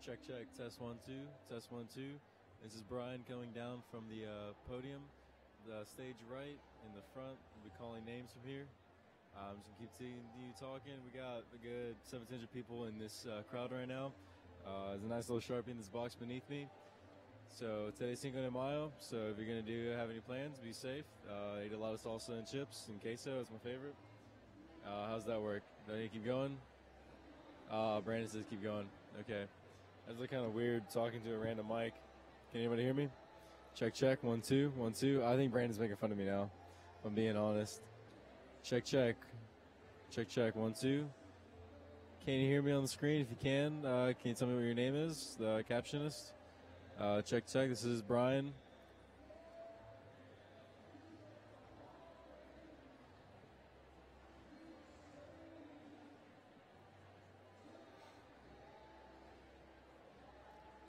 Check, check, test 1, 2, test 1, 2. This is Brian coming down from the podium, the stage right in the front. We'll be calling names from here. I'm just going to continue talking. We got a good 1,700 people in this crowd right now. There's a nice little Sharpie in this box beneath me. So today's Cinco de Mayo, so if you're going to have any plans, be safe. I ate a lot of salsa and chips and queso. It's my favorite. How's that work? Do I need to keep going? Brandon says keep going. Okay. That's kind of weird talking to a random mic. Can anybody hear me? Check, check. 1, 2, 1, 2. I think Brandon's making fun of me now, if I'm being honest. Check, check. Check, check. 1, 2. Can you hear me on the screen? If you can you tell me what your name is, the captionist? Check, check. This is Brian.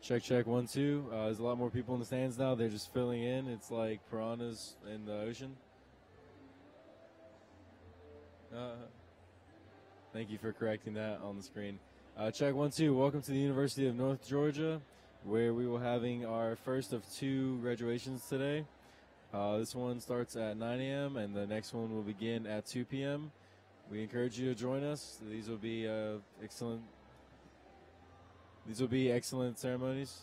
Check, check, 1, 2. There's a lot more people in the stands now. They're just filling in. It's like piranhas in the ocean. Thank you for correcting that on the screen. Check, 1, 2. Welcome to the University of North Georgia, where we will having our first of 2 graduations today. This one starts at 9 a.m. and the next one will begin at 2 p.m. We encourage you to join us. These will be excellent ceremonies.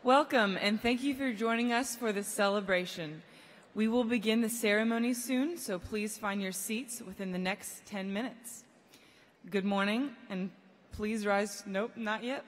Welcome, and thank you for joining us for this celebration. We will begin the ceremony soon, so please find your seats within the next 10 minutes. Good morning, and Please rise. Nope, not yet.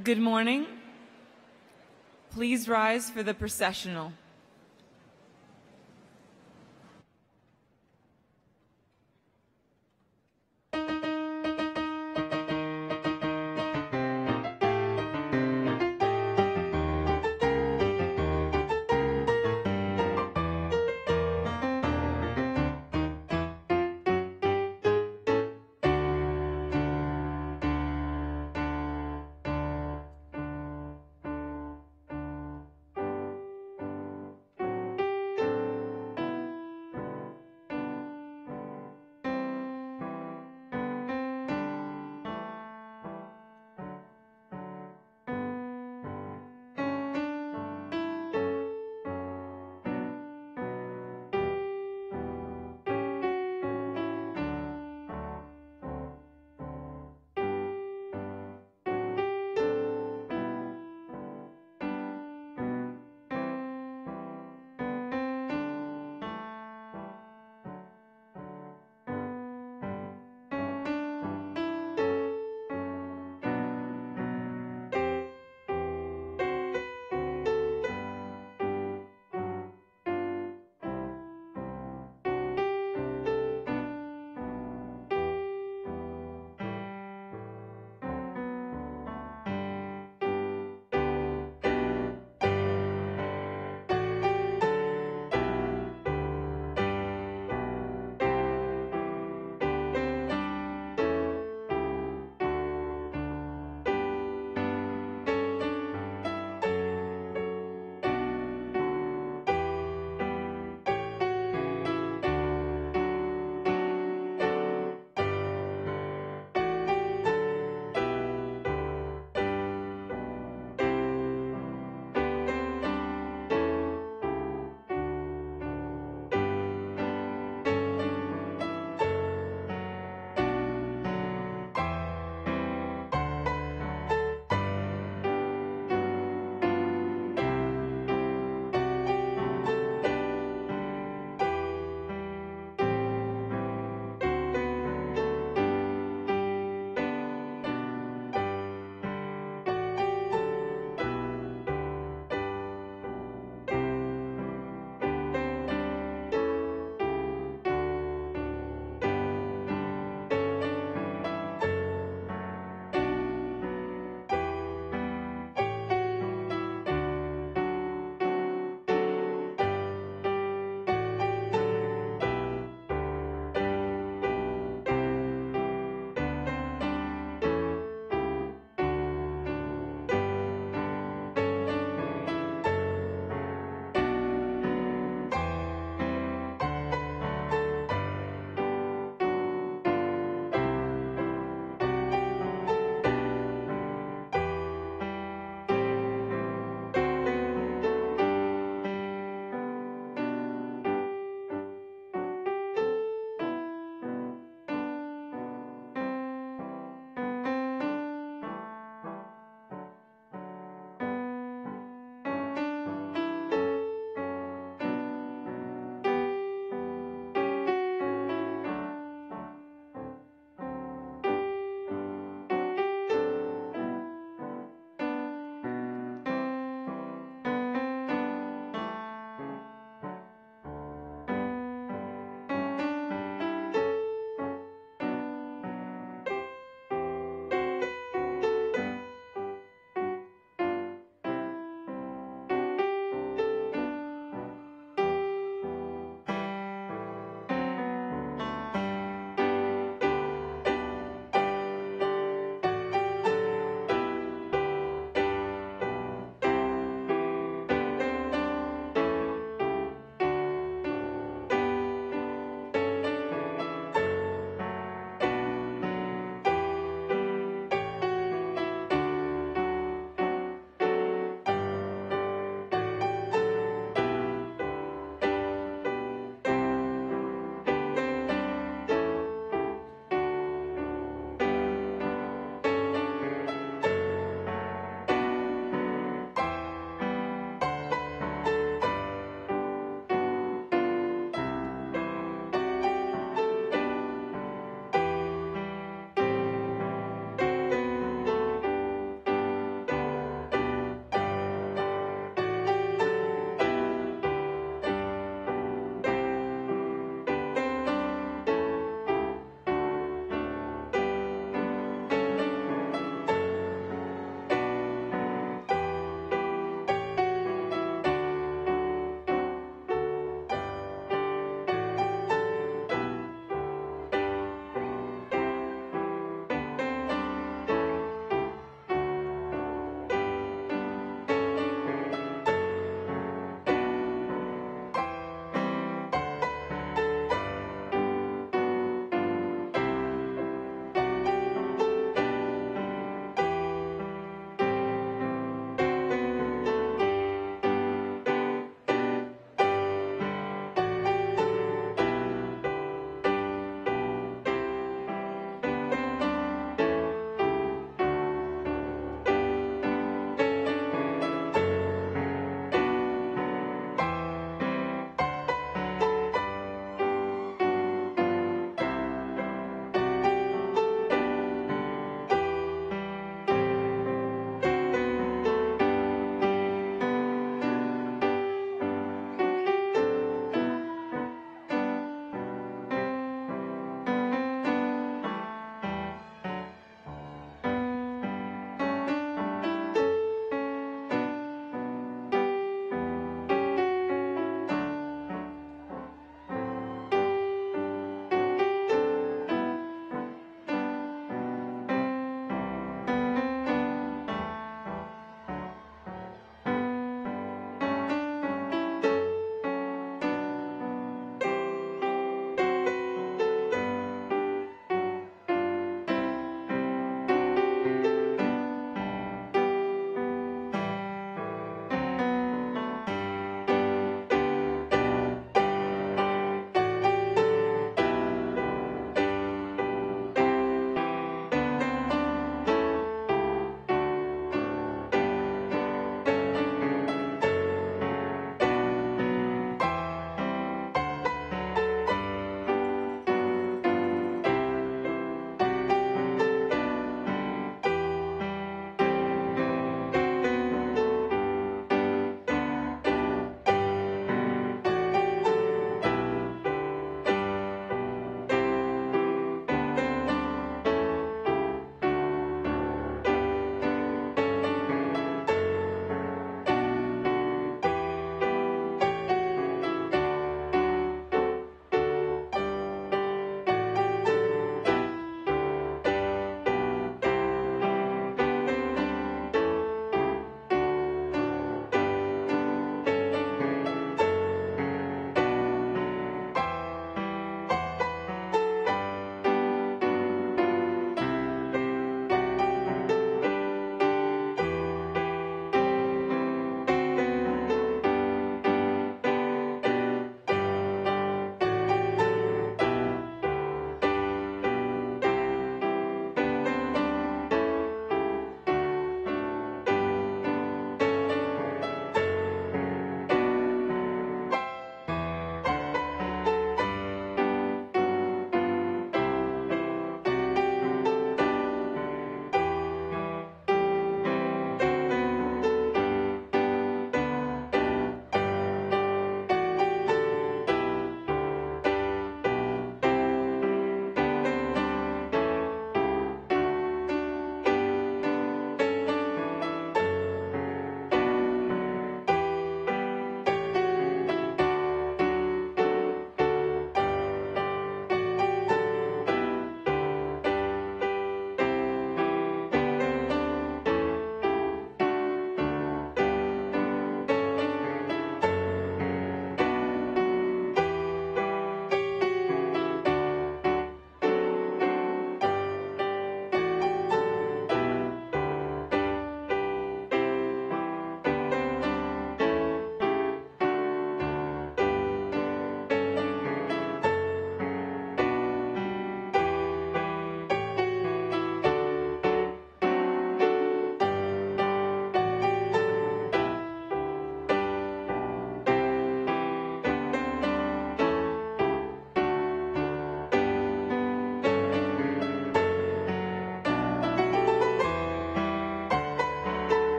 Good morning. Please rise for the processional.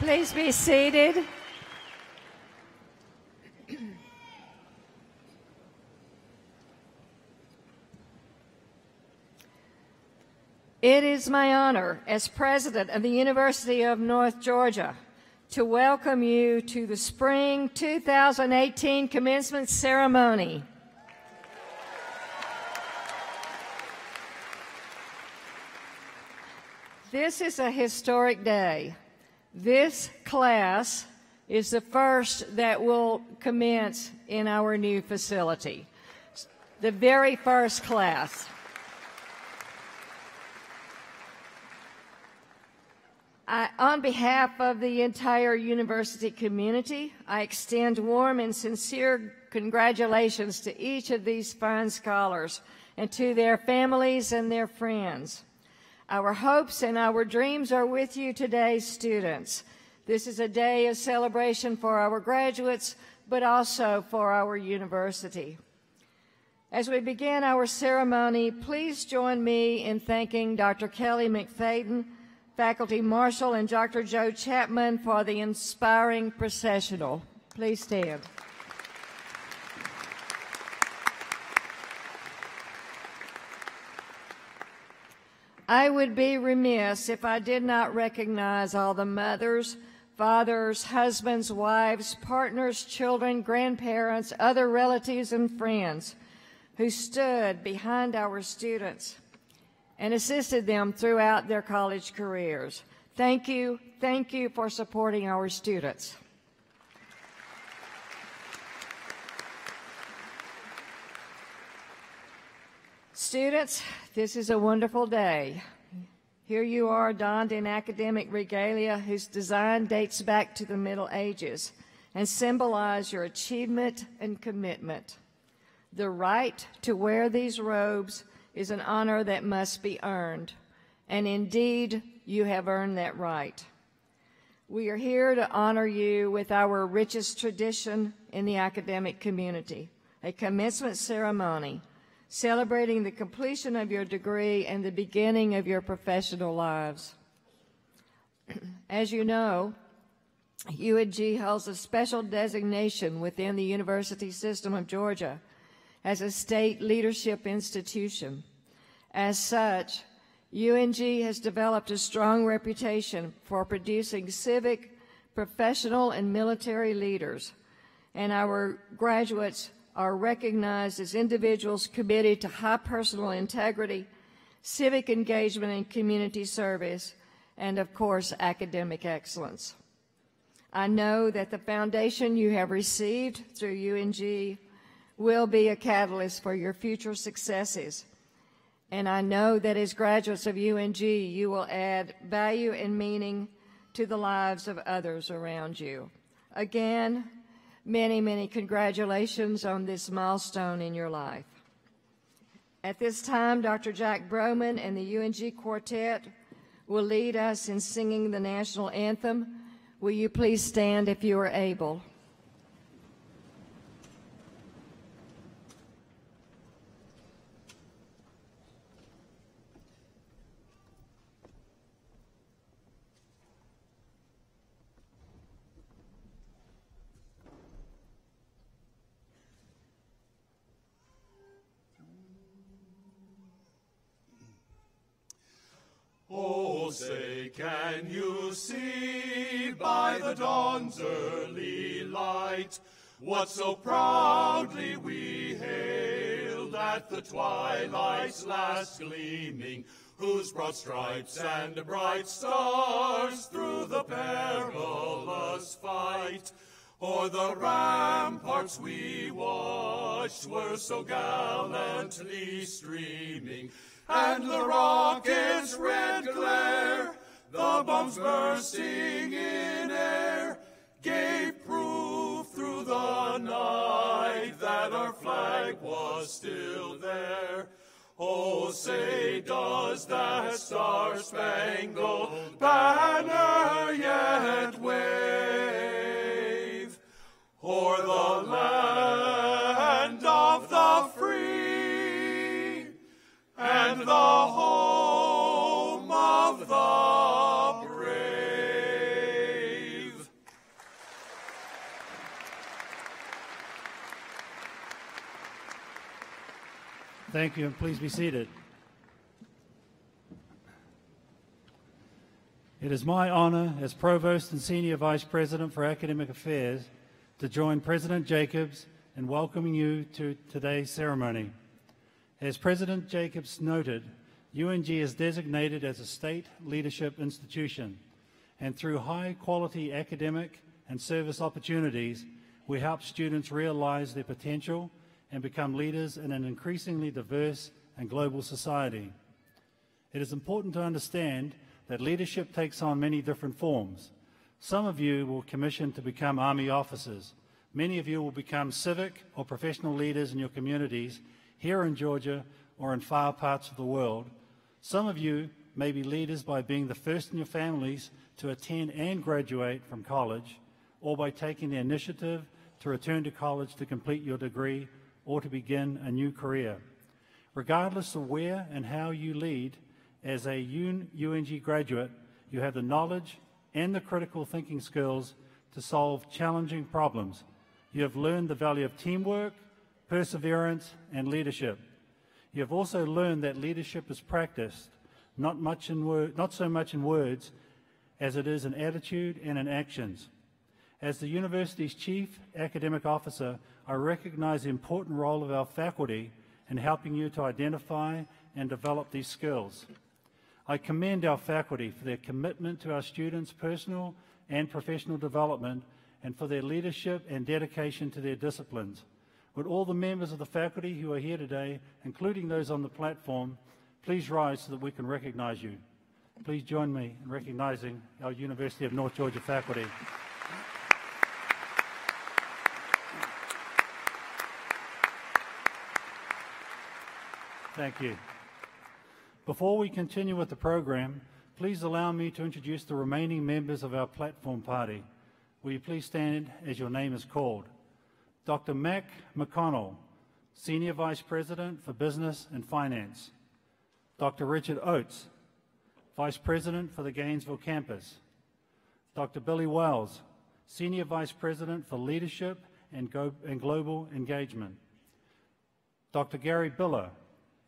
Please be seated. It is my honor as president of the University of North Georgia to welcome you to the Spring 2018 Commencement Ceremony. This is a historic day. This class is the first that will commence in our new facility, the very first class. On behalf of the entire university community, I extend warm and sincere congratulations to each of these fine scholars and to their families and their friends. Our hopes and our dreams are with you today, students. This is a day of celebration for our graduates, but also for our university. As we begin our ceremony, please join me in thanking Dr. Kelly McFadden, Faculty Marshal, and Dr. Joe Chapman for the inspiring processional. Please stand. I would be remiss if I did not recognize all the mothers, fathers, husbands, wives, partners, children, grandparents, other relatives, and friends who stood behind our students and assisted them throughout their college careers. Thank you for supporting our students. Students, this is a wonderful day. Here you are donned in academic regalia whose design dates back to the Middle Ages and symbolize your achievement and commitment. The right to wear these robes is an honor that must be earned, and indeed, you have earned that right. We are here to honor you with our richest tradition in the academic community, a commencement ceremony celebrating the completion of your degree and the beginning of your professional lives. As you know, UNG holds a special designation within the University System of Georgia as a state leadership institution. As such, UNG has developed a strong reputation for producing civic, professional, and military leaders, and our graduates are recognized as individuals committed to high personal integrity, civic engagement and community service, and of course, academic excellence. I know that the foundation you have received through UNG will be a catalyst for your future successes. And I know that as graduates of UNG, you will add value and meaning to the lives of others around you. Again, many, many congratulations on this milestone in your life. At this time, Dr. Jack Broman and the UNG Quartet will lead us in singing the national anthem. Will you please stand if you are able? Oh, say, can you see by the dawn's early light what so proudly we hailed at the twilight's last gleaming, whose broad stripes and bright stars through the perilous fight o'er the ramparts we watched were so gallantly streaming, and the rocket's red glare, the bombs bursting in air, gave proof through the night that our flag was still there. Oh, say, does that star-spangled banner yet wave o'er the land of the free and the home of the brave? Thank you, and please be seated. It is my honor as Provost and Senior Vice President for Academic Affairs to join President Jacobs in welcoming you to today's ceremony. As President Jacobs noted, UNG is designated as a state leadership institution, and through high-quality academic and service opportunities, we help students realize their potential and become leaders in an increasingly diverse and global society. It is important to understand that leadership takes on many different forms. Some of you will commission to become Army officers. Many of you will become civic or professional leaders in your communities here in Georgia or in far parts of the world. Some of you may be leaders by being the first in your families to attend and graduate from college, or by taking the initiative to return to college to complete your degree or to begin a new career. Regardless of where and how you lead, as a UNG graduate, you have the knowledge and the critical thinking skills to solve challenging problems. You have learned the value of teamwork, perseverance, and leadership. You have also learned that leadership is practiced, not so much in words as it is in attitude and in actions. As the university's Chief Academic Officer, I recognize the important role of our faculty in helping you to identify and develop these skills. I commend our faculty for their commitment to our students' personal and professional development and for their leadership and dedication to their disciplines. Would all the members of the faculty who are here today, including those on the platform, please rise so that we can recognize you. Please join me in recognizing our University of North Georgia faculty. Thank you. Before we continue with the program, please allow me to introduce the remaining members of our platform party. Will you please stand as your name is called? Dr. Mac McConnell, Senior Vice President for Business and Finance. Dr. Richard Oates, Vice President for the Gainesville campus. Dr. Billy Wells, Senior Vice President for Leadership and Global Engagement. Dr. Gary Biller,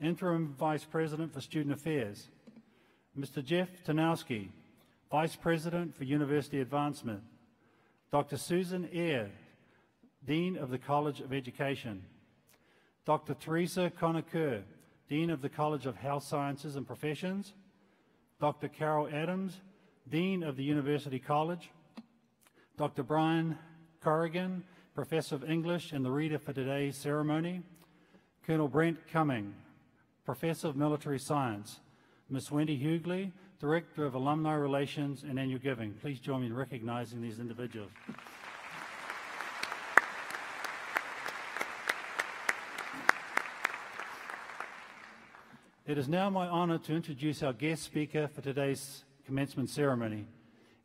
Interim Vice President for Student Affairs. Mr. Jeff Tanowski, Vice President for University Advancement. Dr. Susan Eyre, Dean of the College of Education. Dr. Teresa Conacher, Dean of the College of Health Sciences and Professions. Dr. Carol Adams, Dean of the University College. Dr. Brian Corrigan, Professor of English and the reader for today's ceremony. Colonel Brent Cumming, Professor of Military Science. Ms. Wendy Hughley, Director of Alumni Relations and Annual Giving. Please join me in recognizing these individuals. It is now my honor to introduce our guest speaker for today's commencement ceremony.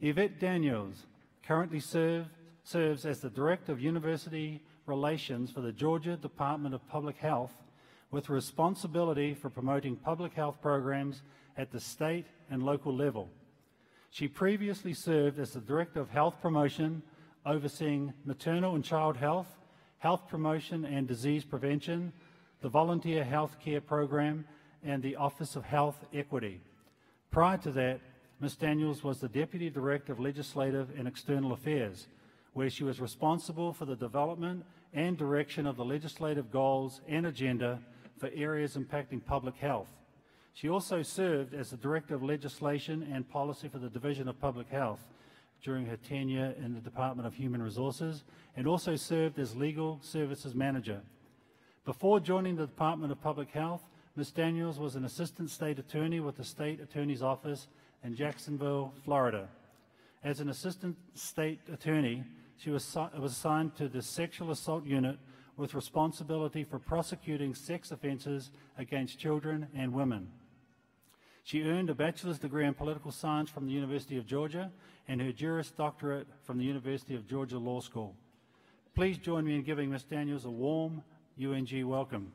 Yvette Daniels currently serves as the Director of University Relations for the Georgia Department of Public Health, with responsibility for promoting public health programs at the state and local level. She previously served as the Director of Health Promotion, overseeing maternal and child health, health promotion and disease prevention, the Volunteer Health Care Program, and the Office of Health Equity. Prior to that, Ms. Daniels was the Deputy Director of Legislative and External Affairs, where she was responsible for the development and direction of the legislative goals and agenda for areas impacting public health. She also served as the Director of Legislation and Policy for the Division of Public Health during her tenure in the Department of Human Resources, and also served as Legal Services Manager. Before joining the Department of Public Health, Ms. Daniels was an Assistant State Attorney with the State Attorney's Office in Jacksonville, Florida. As an Assistant State Attorney, she was assigned to the Sexual Assault Unit with responsibility for prosecuting sex offenses against children and women. She earned a bachelor's degree in political science from the University of Georgia and her Juris Doctorate from the University of Georgia Law School. Please join me in giving Ms. Daniels a warm UNG welcome.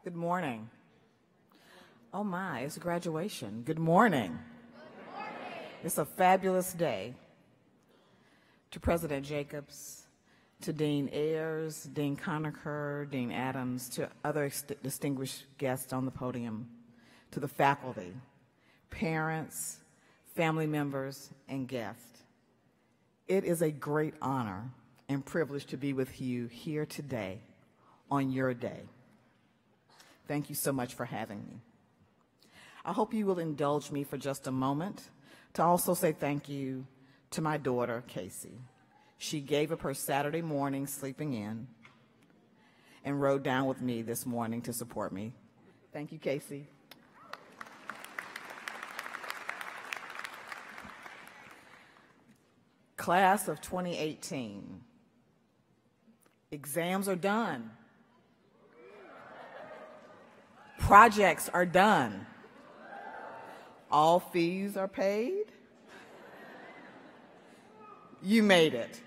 Good morning. Oh my, it's graduation. Good morning. Good morning. It's a fabulous day. To President Jacobs, to Dean Ayers, Dean Conacher, Dean Adams, to other distinguished guests on the podium, to the faculty, parents, family members, and guests. It is a great honor and privilege to be with you here today on your day. Thank you so much for having me. I hope you will indulge me for just a moment to also say thank you to my daughter, Casey. She gave up her Saturday morning sleeping in and rode down with me this morning to support me. Thank you, Casey. Class of 2018. Exams are done. Projects are done. All fees are paid. You made it.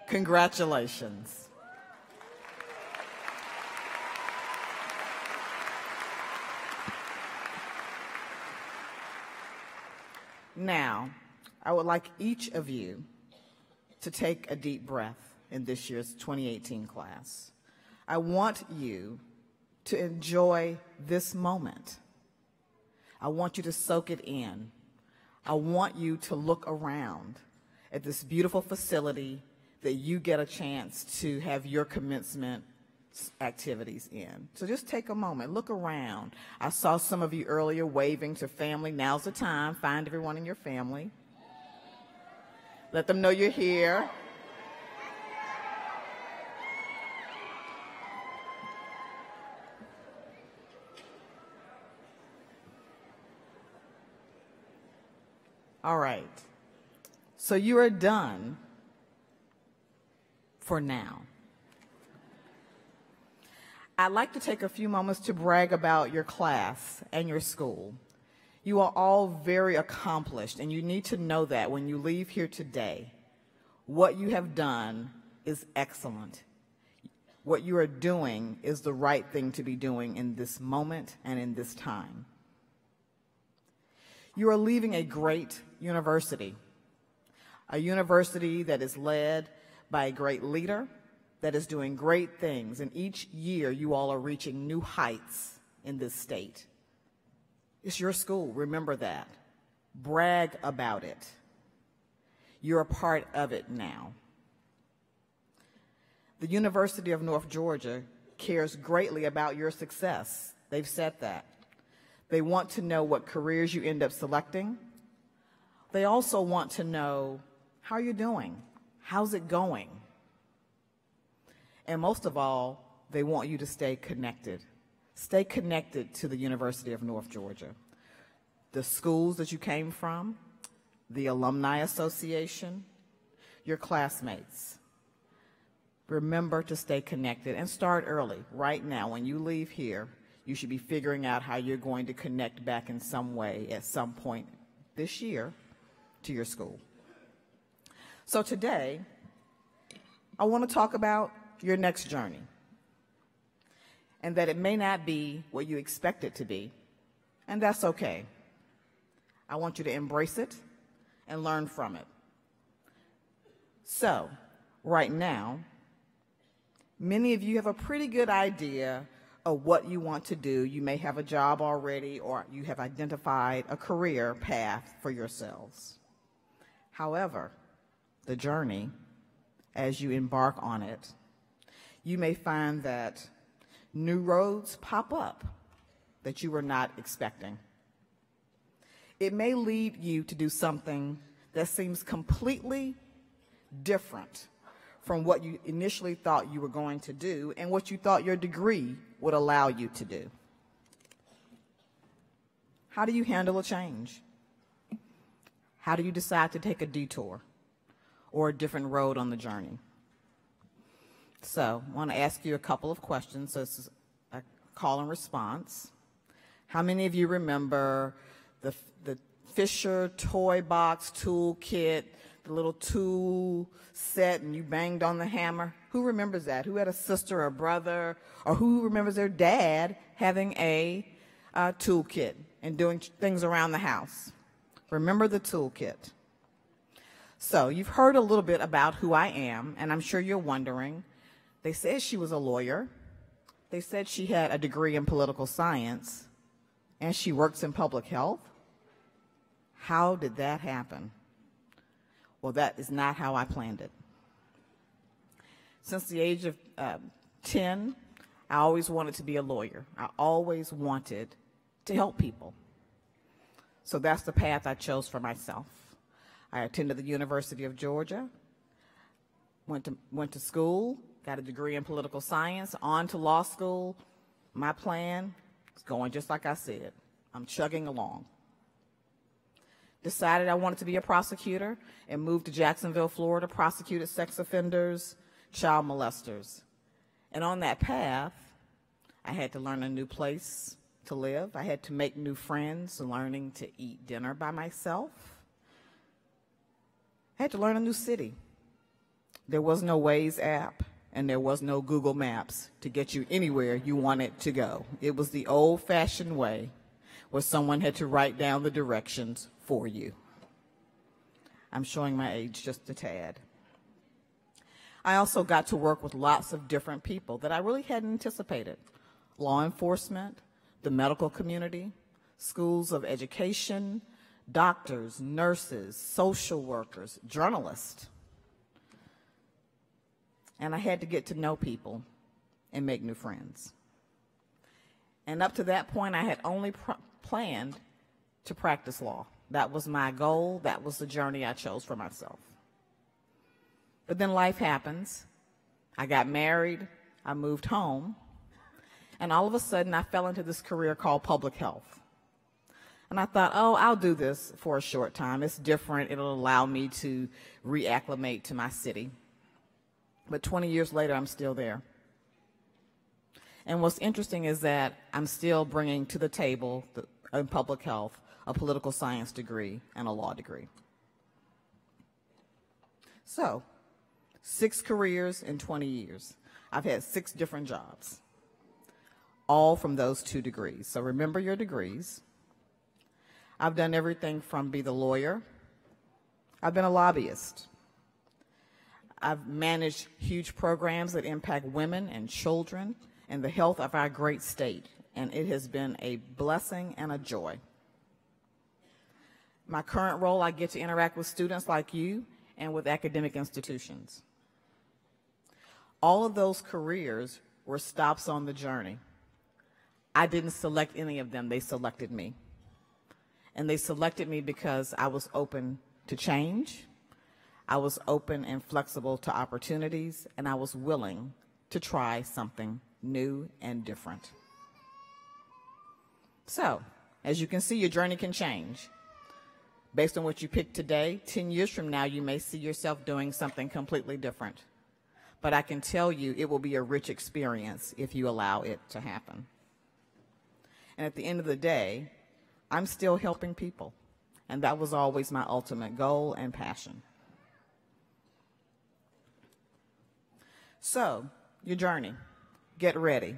Congratulations. Now, I would like each of you to take a deep breath in this year's 2018 class. I want you to enjoy this moment. I want you to soak it in. I want you to look around at this beautiful facility that you get a chance to have your commencement activities in. So just take a moment, look around. I saw some of you earlier waving to family. Now's the time. Find everyone in your family. Let them know you're here. All right, so you are done for now. I'd like to take a few moments to brag about your class and your school. You are all very accomplished, and you need to know that when you leave here today. What you have done is excellent. What you are doing is the right thing to be doing in this moment and in this time. You are leaving a great university that is led by a great leader that is doing great things, and each year you all are reaching new heights in this state. It's your school, remember that. Brag about it. You're a part of it now. The University of North Georgia cares greatly about your success. They've said that. They want to know what careers you end up selecting. They also want to know how you're doing. How's it going? And most of all, they want you to stay connected. Stay connected to the University of North Georgia. The schools that you came from, the Alumni Association, your classmates. Remember to stay connected and start early. Right now, when you leave here, you should be figuring out how you're going to connect back in some way at some point this year to your school. So today, I want to talk about your next journey, and that it may not be what you expect it to be, and that's okay. I want you to embrace it and learn from it. So, right now, many of you have a pretty good idea of what you want to do. You may have a job already, or you have identified a career path for yourselves. However, the journey, as you embark on it, you may find that new roads pop up that you were not expecting. It may lead you to do something that seems completely different from what you initially thought you were going to do and what you thought your degree would allow you to do. How do you handle a change? How do you decide to take a detour or a different road on the journey? So I want to ask you a couple of questions. So this is a call and response. How many of you remember the Fisher toy box tool kit, the little tool set, and you banged on the hammer? Who remembers that? Who had a sister or brother, or who remembers their dad having a toolkit and doing things around the house. Remember the toolkit. So you've heard a little bit about who I am, and I'm sure you're wondering. They said she was a lawyer. They said she had a degree in political science, and she works in public health. How did that happen? Well, that is not how I planned it. Since the age of 10, I always wanted to be a lawyer. I always wanted to help people. So that's the path I chose for myself. I attended the University of Georgia, went to school, got a degree in political science, on to law school. My plan is going just like I said. I'm chugging along. Decided I wanted to be a prosecutor and moved to Jacksonville, Florida, prosecuted sex offenders, child molesters. And on that path, I had to learn a new place to live. I had to make new friends, learning to eat dinner by myself. I had to learn a new city. There was no Waze app, and there was no Google Maps to get you anywhere you wanted to go. It was the old-fashioned way where someone had to write down the directions for you. I'm showing my age just a tad. I also got to work with lots of different people that I really hadn't anticipated. Law enforcement, the medical community, schools of education, doctors, nurses, social workers, journalists. And I had to get to know people and make new friends. And up to that point, I had only planned to practice law. That was my goal. That was the journey I chose for myself. But then life happens. I got married. I moved home. And all of a sudden, I fell into this career called public health. And I thought, oh, I'll do this for a short time. It's different. It'll allow me to reacclimate to my city. But 20 years later, I'm still there. And what's interesting is that I'm still bringing to the table in public health a political science degree and a law degree. So, 6 careers in 20 years. I've had 6 different jobs, all from those 2 degrees. So remember your degrees. I've done everything from be the lawyer. I've been a lobbyist. I've managed huge programs that impact women and children and the health of our great state, and it has been a blessing and a joy. My current role, I get to interact with students like you and with academic institutions. All of those careers were stops on the journey. I didn't select any of them, they selected me. And they selected me because I was open to change, I was open and flexible to opportunities, and I was willing to try something new and different. So, as you can see, your journey can change. Based on what you pick today, 10 years from now, you may see yourself doing something completely different. But I can tell you it will be a rich experience if you allow it to happen. And at the end of the day, I'm still helping people. And that was always my ultimate goal and passion. So, your journey. Get ready.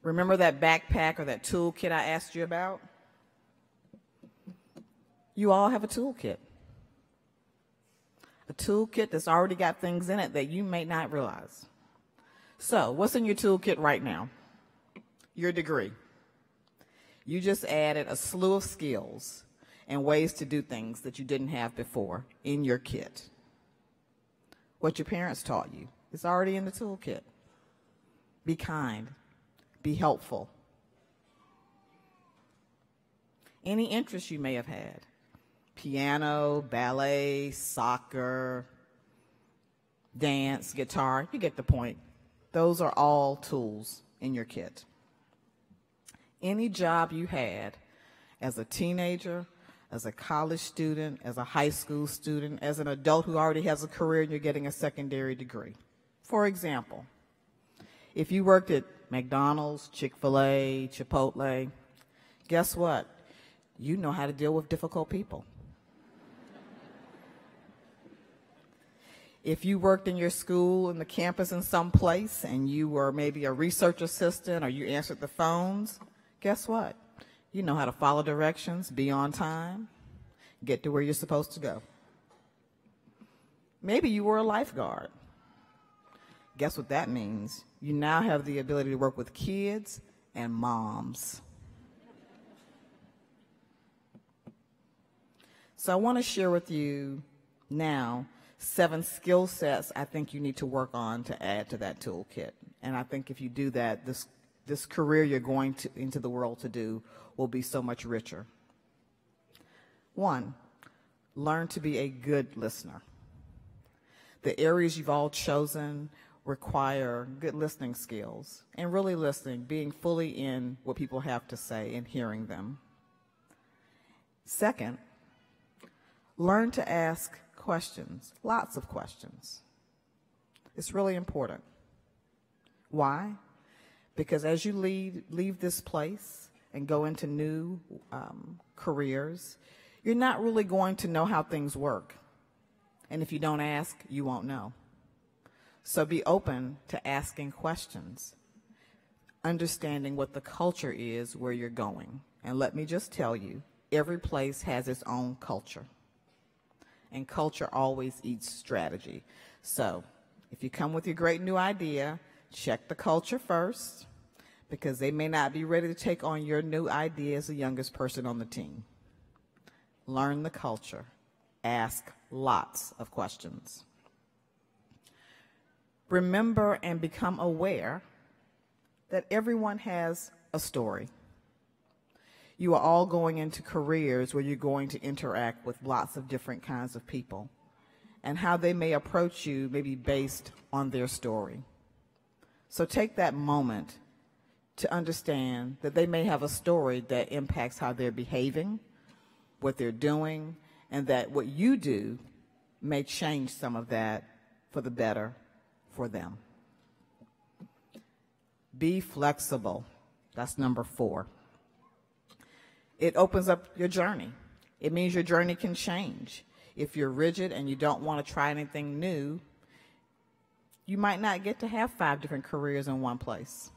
Remember that backpack or that toolkit I asked you about? You all have a toolkit. A toolkit that's already got things in it that you may not realize. So, what's in your toolkit right now? Your degree. You just added a slew of skills and ways to do things that you didn't have before in your kit. What your parents taught you is already in the toolkit. Be kind. Be helpful. Any interests you may have had. Piano, ballet, soccer, dance, guitar, you get the point. Those are all tools in your kit. Any job you had as a teenager, as a college student, as a high school student, as an adult who already has a career and you're getting a secondary degree. For example, if you worked at McDonald's, Chick-fil-A, Chipotle, guess what? You know how to deal with difficult people. If you worked in your school, in the campus in some place, and you were maybe a research assistant or you answered the phones, guess what? You know how to follow directions, be on time, get to where you're supposed to go. Maybe you were a lifeguard. Guess what that means? You now have the ability to work with kids and moms. So I want to share with you now 7 skill sets I think you need to work on to add to that toolkit. And I think if you do that, this career you're going into the world to do will be so much richer. 1, learn to be a good listener. The areas you've all chosen require good listening skills and really listening, being fully in what people have to say and hearing them. 2nd, learn to ask questions, lots of questions. It's really important. Why? Because as you leave this place and go into new careers, you're not really going to know how things work. And if you don't ask, you won't know. So be open to asking questions, understanding what the culture is where you're going. And let me just tell you, every place has its own culture. And culture always eats strategy. So if you come with your great new idea, check the culture first, because they may not be ready to take on your new idea as the youngest person on the team. Learn the culture. Ask lots of questions. Remember and become aware that everyone has a story. You are all going into careers where you're going to interact with lots of different kinds of people, and how they may approach you may be based on their story. So take that moment to understand that they may have a story that impacts how they're behaving, what they're doing, and that what you do may change some of that for the better for them. Be flexible. That's number 4. It opens up your journey. It means your journey can change. If you're rigid and you don't want to try anything new, you might not get to have 5 different careers in one place.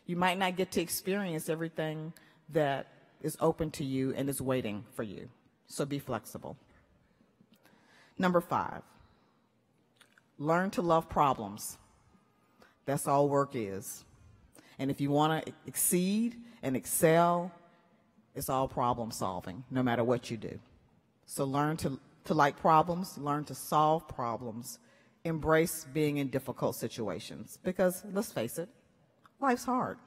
You might not get to experience everything that is open to you and is waiting for you. So be flexible. Number 5, learn to love problems. That's all work is. And if you want to exceed and excel, it's all problem solving, no matter what you do. So learn to like problems, learn to solve problems, embrace being in difficult situations, because let's face it, life's hard.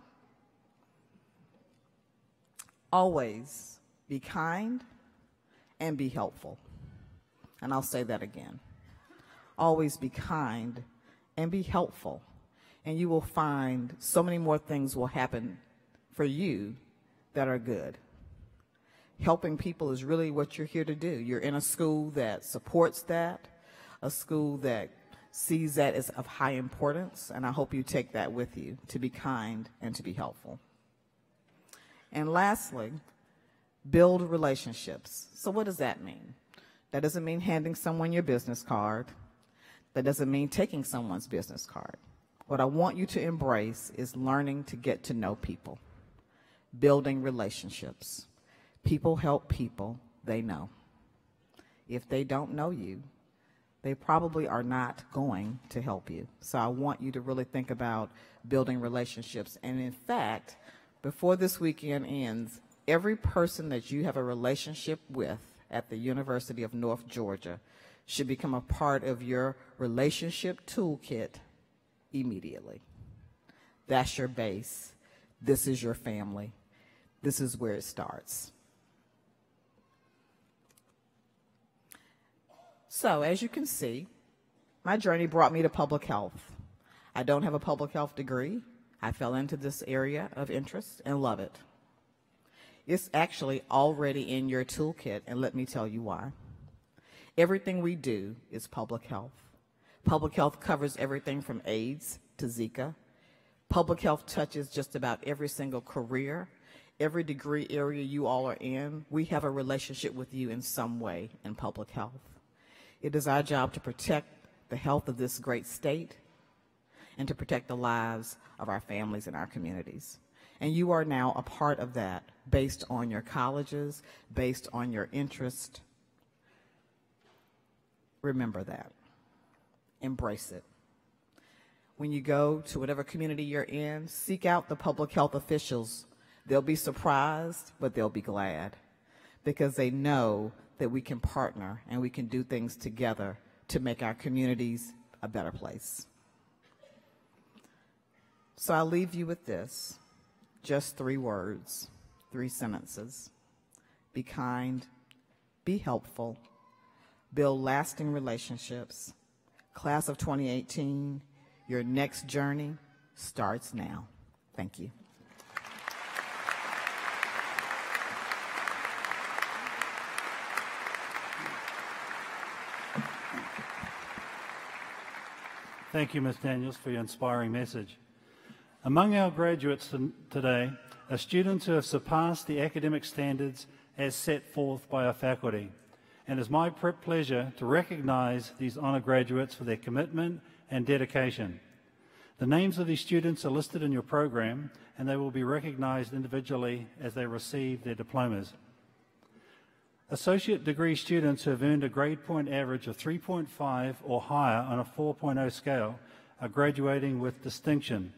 Always be kind and be helpful. And I'll say that again. Always be kind and be helpful. And you will find so many more things will happen for you that are good. Helping people is really what you're here to do. You're in a school that supports that, a school that sees that as of high importance, and I hope you take that with you, to be kind and to be helpful. And lastly, build relationships. So what does that mean? That doesn't mean handing someone your business card. That doesn't mean taking someone's business card. What I want you to embrace is learning to get to know people, building relationships. People help people they know. If they don't know you, they probably are not going to help you. So I want you to really think about building relationships. And in fact, before this weekend ends, every person that you have a relationship with at the University of North Georgia should become a part of your relationship toolkit immediately. That's your base. This is your family. This is where it starts. So, as you can see, my journey brought me to public health. I don't have a public health degree. I fell into this area of interest and love it. It's actually already in your toolkit, and let me tell you why. Everything we do is public health. Public health covers everything from AIDS to Zika. Public health touches just about every single career, every degree area you all are in. We have a relationship with you in some way in public health. It is our job to protect the health of this great state and to protect the lives of our families and our communities. And you are now a part of that based on your colleges, based on your interest. Remember that. Embrace it. When you go to whatever community you're in, seek out the public health officials. They'll be surprised, but they'll be glad because they know that we can partner and we can do things together to make our communities a better place. So I'll leave you with this, just 3 words, 3 sentences. Be kind, be helpful, build lasting relationships. Class of 2018, your next journey starts now. Thank you. Thank you, Ms. Daniels, for your inspiring message. Among our graduates today are students who have surpassed the academic standards as set forth by our faculty. And it's my pleasure to recognize these honour graduates for their commitment and dedication. The names of these students are listed in your program, and they will be recognized individually as they receive their diplomas. Associate degree students who have earned a grade point average of 3.5 or higher on a 4.0 scale are graduating with distinction.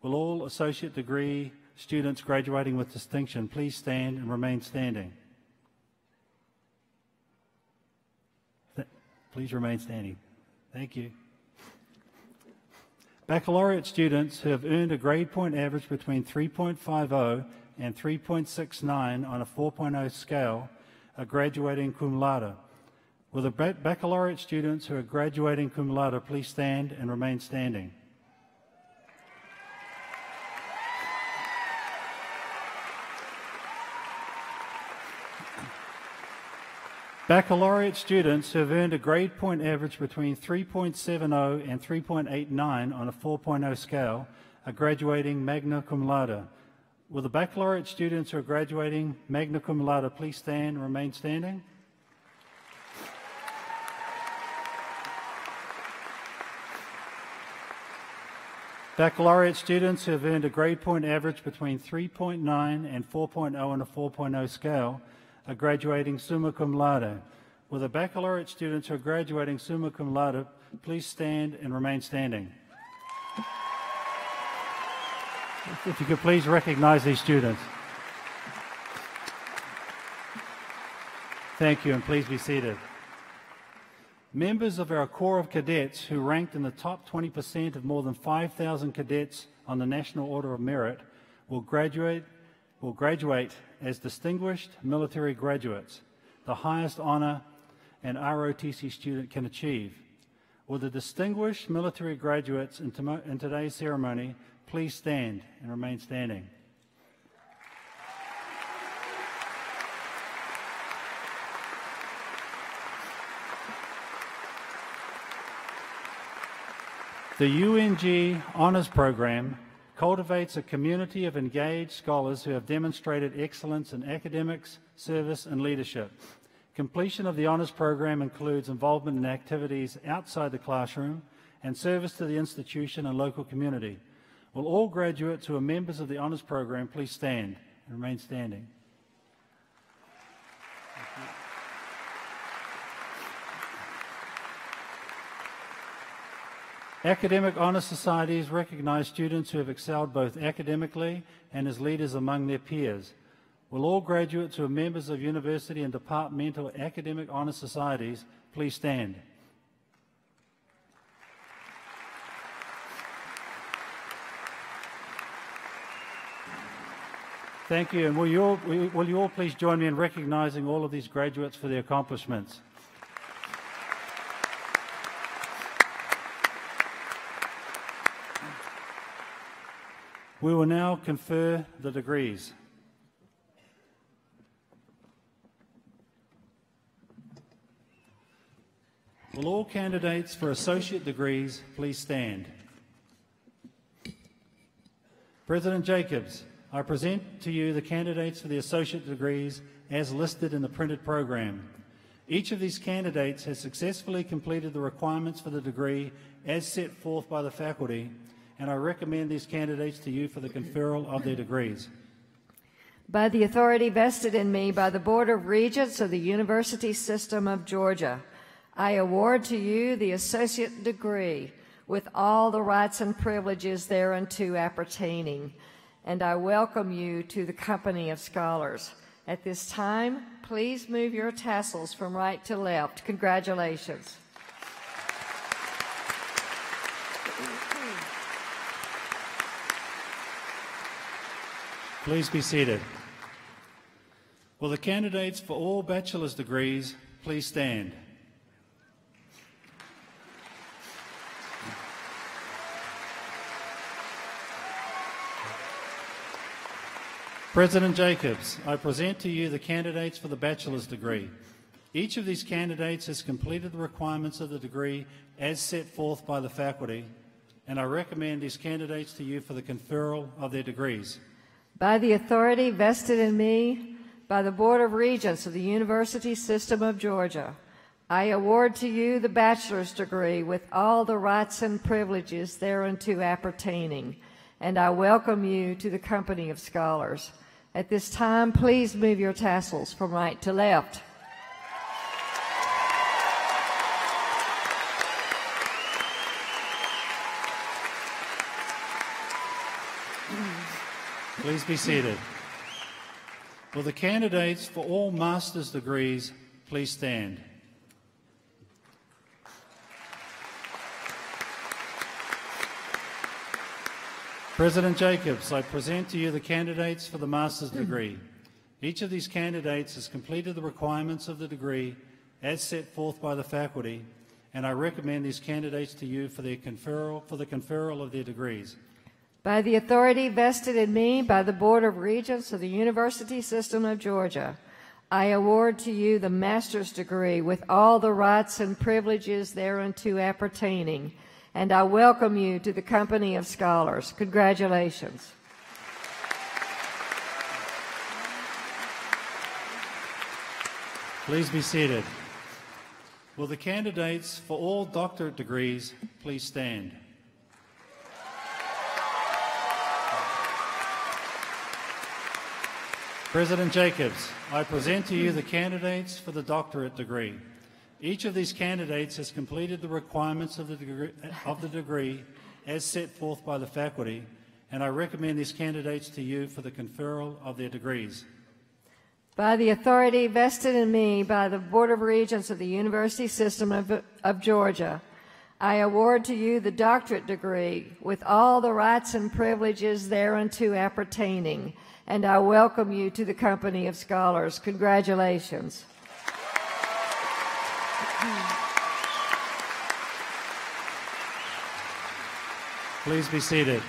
Will all associate degree students graduating with distinction please stand and remain standing? Please remain standing. Thank you. Baccalaureate students who have earned a grade point average between 3.50 and 3.69 on a 4.0 scale are graduating cum laude. Will the baccalaureate students who are graduating cum laude please stand and remain standing? Baccalaureate students who have earned a grade point average between 3.70 and 3.89 on a 4.0 scale are graduating magna cum laude. Will the baccalaureate students who are graduating magna cum laude please stand and remain standing? Baccalaureate students who have earned a grade point average between 3.9 and 4.0 on a 4.0 scale are graduating summa cum laude. Will the baccalaureate students who are graduating summa cum laude please stand and remain standing? If you could please recognize these students. Thank you, and please be seated. Members of our Corps of Cadets who ranked in the top 20% of more than 5,000 cadets on the National Order of Merit will graduate as Distinguished Military Graduates, the highest honor an ROTC student can achieve. Will the distinguished military graduates in today's ceremony please stand and remain standing? The UNG Honours Program cultivates a community of engaged scholars who have demonstrated excellence in academics, service and leadership. Completion of the Honours Program includes involvement in activities outside the classroom and service to the institution and local community. Will all graduates who are members of the Honours Program please stand and remain standing? Academic Honour Societies recognise students who have excelled both academically and as leaders among their peers. Will all graduates who are members of university and departmental academic honour societies please stand? Thank you, and will you all please join me in recognising all of these graduates for their accomplishments? We will now confer the degrees. Will all candidates for associate degrees please stand? President Jacobs, I present to you the candidates for the associate degrees as listed in the printed program. Each of these candidates has successfully completed the requirements for the degree as set forth by the faculty and I recommend these candidates to you for the conferral of their degrees. By the authority vested in me by the Board of Regents of the University System of Georgia, I award to you the associate degree with all the rights and privileges thereunto appertaining, and I welcome you to the company of scholars. At this time, please move your tassels from right to left. Congratulations. Please be seated. Will the candidates for all bachelor's degrees please stand? President Jacobs, I present to you the candidates for the bachelor's degree. Each of these candidates has completed the requirements of the degree as set forth by the faculty, and I recommend these candidates to you for the conferral of their degrees. By the authority vested in me by the Board of Regents of the University System of Georgia, I award to you the bachelor's degree with all the rights and privileges thereunto appertaining, and I welcome you to the company of scholars. At this time, please move your tassels from right to left. Please be seated. Will the candidates for all master's degrees please stand? President Jacobs, I present to you the candidates for the master's degree. Each of these candidates has completed the requirements of the degree as set forth by the faculty, and I recommend these candidates to you for the conferral of their degrees. By the authority vested in me by the Board of Regents of the University System of Georgia, I award to you the master's degree with all the rights and privileges thereunto appertaining, and I welcome you to the company of scholars. Congratulations. Please be seated. Will the candidates for all doctorate degrees please stand? President Jacobs, I present to you the candidates for the doctorate degree. Each of these candidates has completed the requirements of the degree as set forth by the faculty, and I recommend these candidates to you for the conferral of their degrees. By the authority vested in me by the Board of Regents of the University System of Georgia, I award to you the doctorate degree with all the rights and privileges thereunto appertaining, and I welcome you to the company of scholars. Congratulations. Please be seated.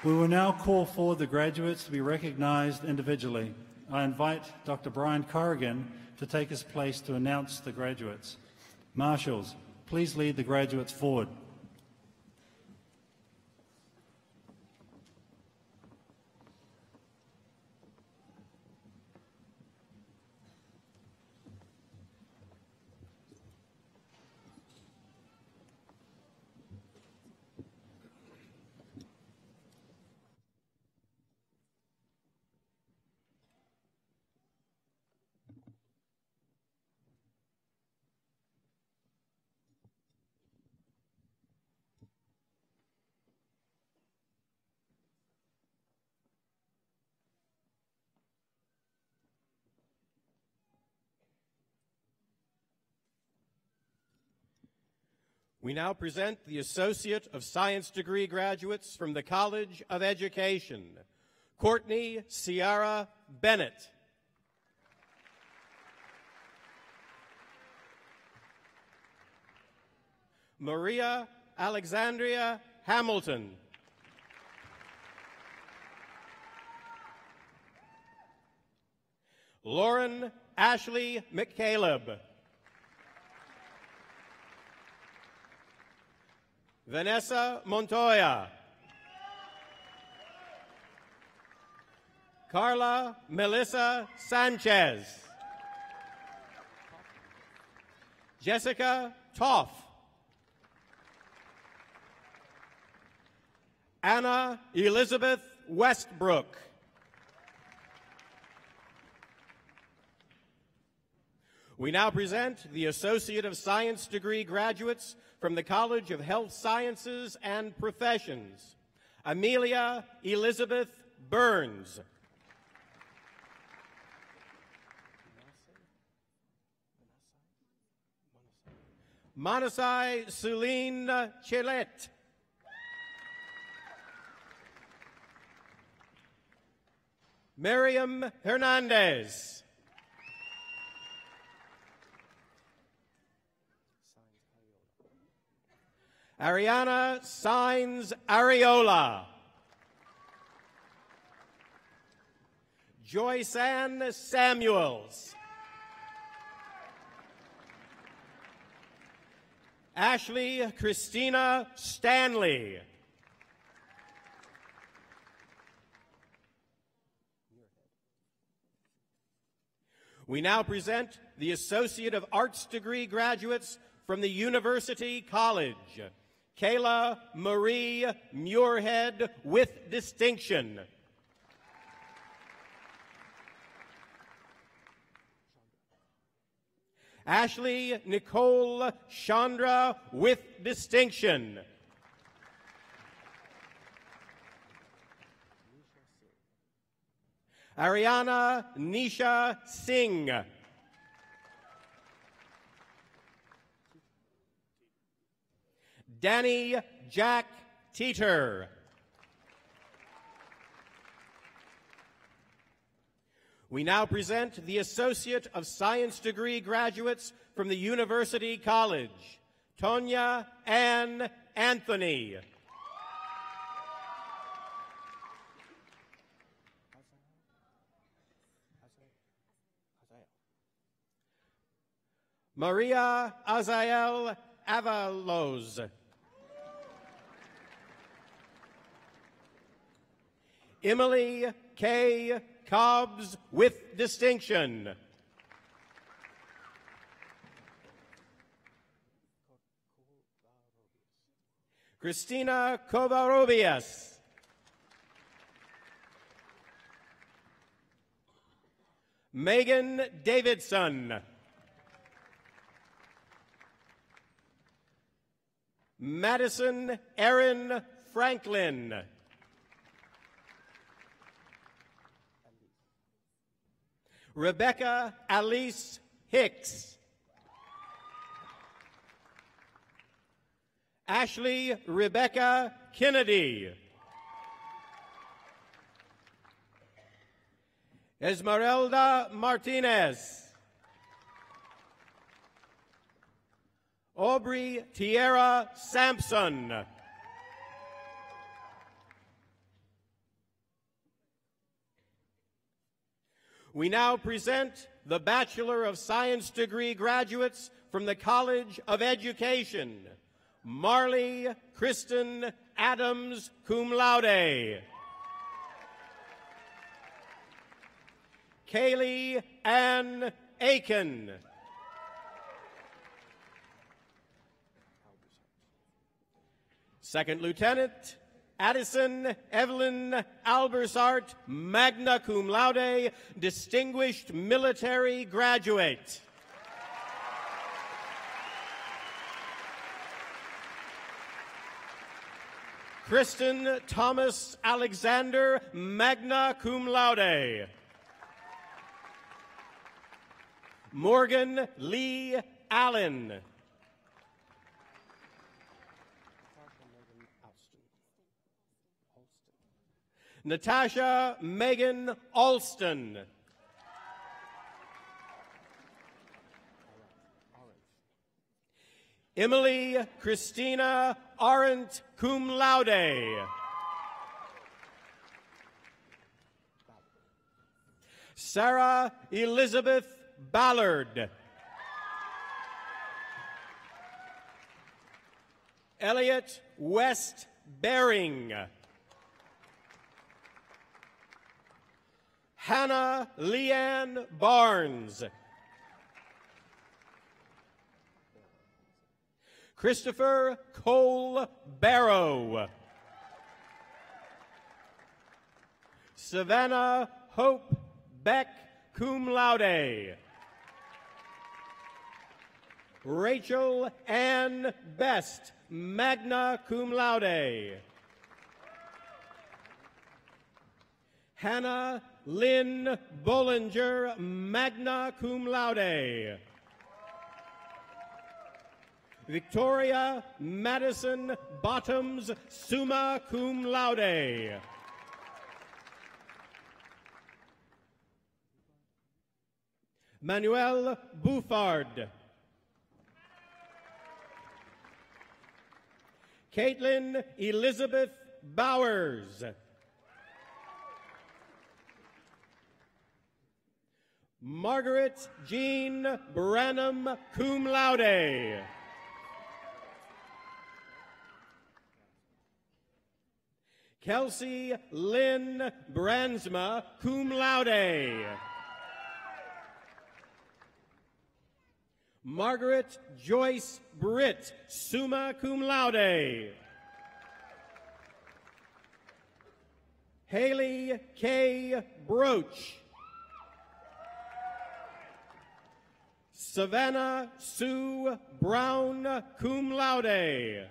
We will now call forward the graduates to be recognized individually. I invite Dr. Brian Corrigan to take his place to announce the graduates. Marshals, please lead the graduates forward. We now present the Associate of Science degree graduates from the College of Education, Courtney Ciara Bennett. Maria Alexandria Hamilton. Lauren Ashley McCaleb. Vanessa Montoya. Carla Melissa Sanchez. Jessica Toff. Anna Elizabeth Westbrook. We now present the Associate of Science degree graduates from the College of Health Sciences and Professions, Amelia Elizabeth Burns. Manasai Suline Chelet. Miriam Hernandez. Ariana Sainz Areola. Joyce-Ann Samuels. Ashley Christina Stanley. We now present the Associate of Arts degree graduates from the University College, Kayla Marie Muirhead with distinction. Ashley Nicole Chandra with distinction. Ariana Nisha Singh. Danny Jack Teeter. We now present the Associate of Science degree graduates from the University College, Tonya Ann Anthony. Maria Azael Avalos. Emily K. Cobbs with distinction. Christina Covarrubias. Megan Davidson. Madison Erin Franklin. Rebecca Alice Hicks. Ashley Rebecca Kennedy. Esmeralda Martinez. Aubrey Tierra Sampson. We now present the Bachelor of Science degree graduates from the College of Education, Marley Kristen Adams, cum laude. Kaylee Ann Aiken. Second Lieutenant Addison Evelyn Albersart, magna cum laude, distinguished military graduate. Kristen Thomas Alexander, magna cum laude. Morgan Lee Allen. Natasha Megan Alston. Emily Christina Arendt, cum laude. Sarah Elizabeth Ballard. Elliot West Bering. Hannah Leanne Barnes. Christopher Cole Barrow. Savannah Hope Beck, cum laude. Rachel Ann Best, magna cum laude. Hannah Lynn Bollinger, magna cum laude. Victoria Madison Bottoms, summa cum laude. Manuel Bouffard. Caitlin Elizabeth Bowers. Margaret Jean Branham, cum laude. Kelsey Lynn Bransma, cum laude. Margaret Joyce Britt, summa cum laude. Haley K. Broach. Savannah Sue Brown, cum laude.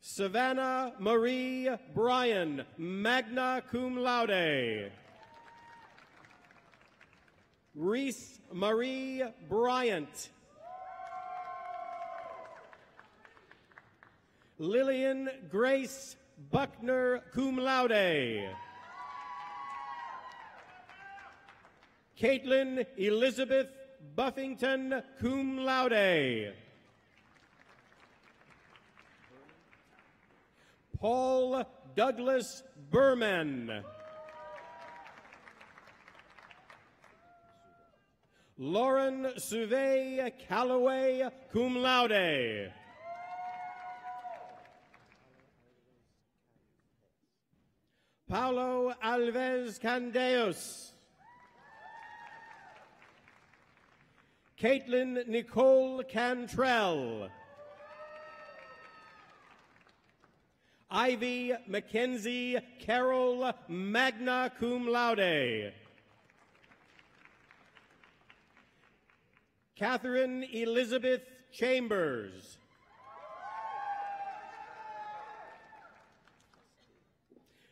Savannah Marie Bryan, magna cum laude. Reese Marie Bryant. Lillian Grace Buckner, cum laude. Caitlin Elizabeth Buffington, cum laude. Paul Douglas Berman. Lauren Suve Calloway, cum laude. Paulo Alves Candeos. Caitlin Nicole Cantrell. Ivy Mackenzie Carroll, magna cum laude. Catherine Elizabeth Chambers.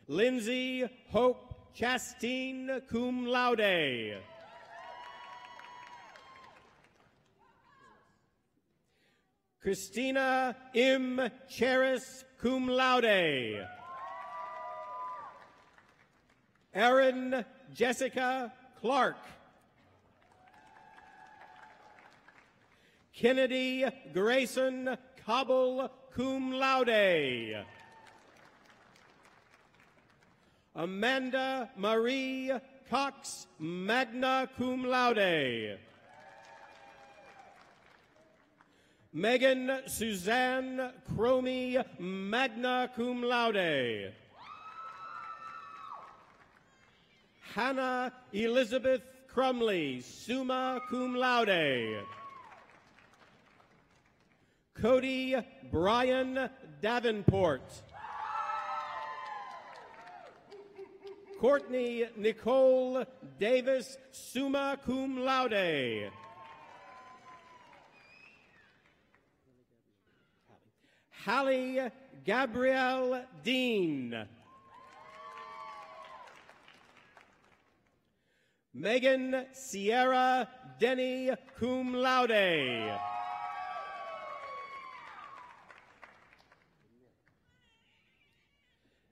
Lindsay Hope Chastine, cum laude. Christina M. Cheris, cum laude. Erin Jessica Clark. Kennedy Grayson Cobble, cum laude. Amanda Marie Cox, magna cum laude. Megan Suzanne Cromie, magna cum laude. Hannah Elizabeth Crumley, summa cum laude. Cody Brian Davenport. Courtney Nicole Davis, summa cum laude. Hallie Gabrielle Dean. Megan Sierra Denny, cum laude.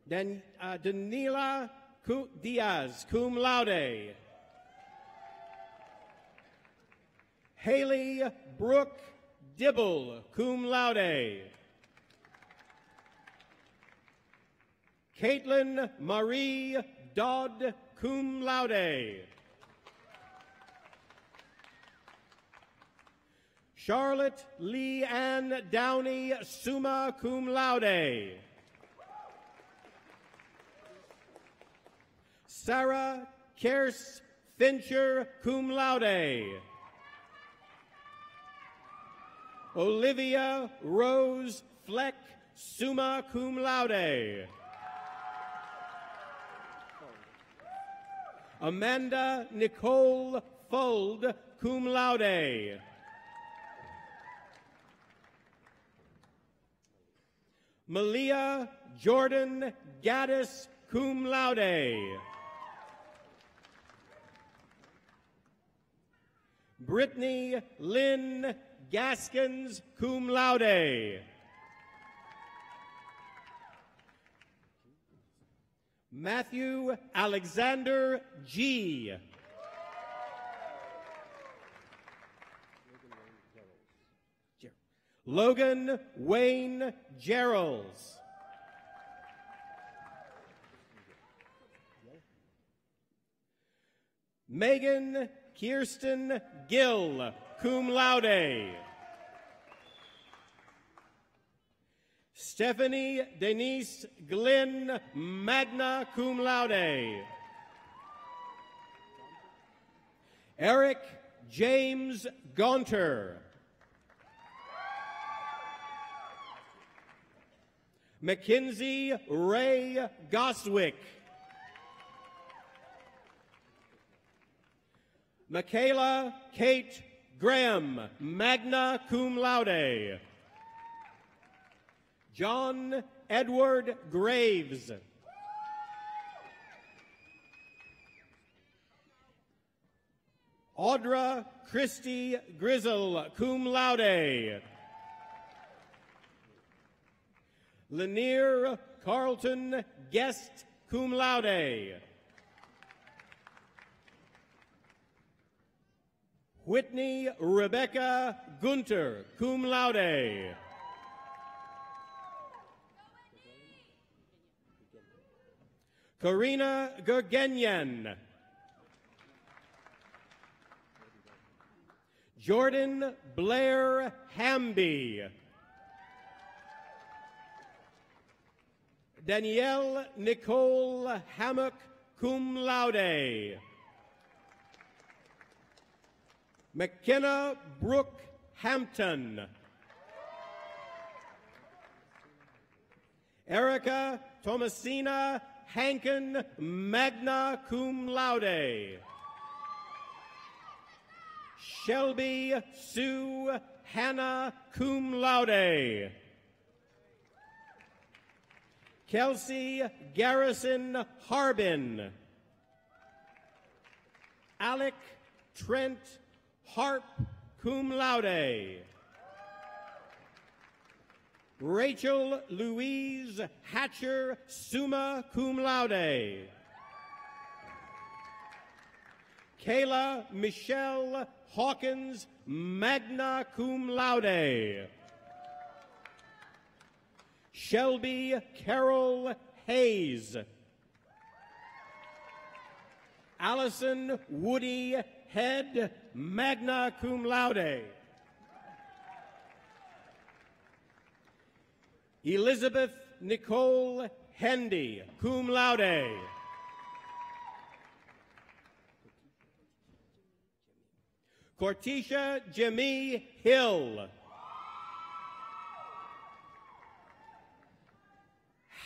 Danila Diaz, cum laude. Haley Brooke Dibble, cum laude. Caitlin Marie Dodd, cum laude. Charlotte Lee Ann Downey, summa cum laude. Sarah Kers Fincher, cum laude. Olivia Rose Fleck, summa cum laude. Amanda Nicole Fold, cum laude. Malia Jordan Gaddis, cum laude. Brittany Lynn Gaskins, cum laude. Matthew Alexander G. Logan Wayne Geralds. Megan Kirsten Gill, cum laude. Stephanie Denise Glynn, magna cum laude. Eric James Gaunter. Mackenzie Ray Goswick. Michaela Kate Graham, magna cum laude. John Edward Graves. Audra Christie Grizzle, cum laude. Lanier Carlton Guest, cum laude. Whitney Rebecca Gunter, cum laude. Karina Gurgenyan. Jordan Blair Hamby. Danielle Nicole Hammock, cum laude. McKenna Brooke Hampton. Erica Thomasina Hankin, magna cum laude. Shelby Sue Hannah, cum laude. Kelsey Garrison Harbin. Alec Trent Harp, cum laude. Rachel Louise Hatcher, summa cum laude. Kayla Michelle Hawkins, magna cum laude. Shelby Carol Hayes. Allison Woody Head, magna cum laude. Elizabeth Nicole Hendy, cum laude. Cortisha Jemie Hill.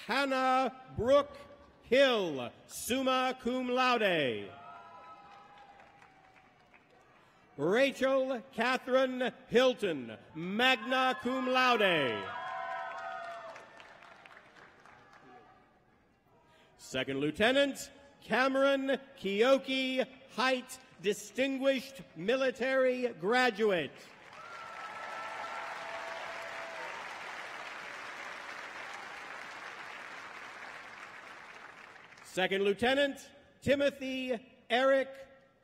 Hannah Brooke Hill, summa cum laude. Rachel Catherine Hilton, magna cum laude. Second Lieutenant Cameron Kioki Height, distinguished military graduate. Second Lieutenant Timothy Eric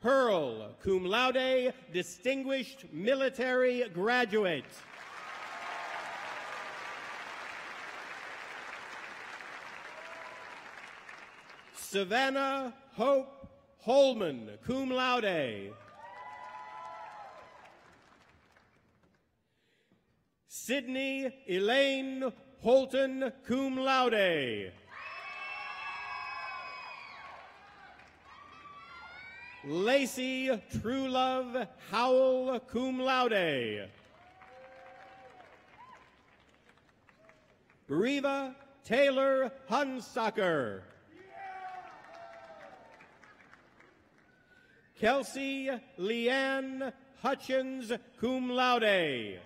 Hurl, cum laude, distinguished military graduate. Savannah Hope Holman, cum laude. Sydney Elaine Holton, cum laude. Lacey Truelove Howell, cum laude. Riva Taylor Hunsacker. Kelsey Leanne Hutchins, cum laude.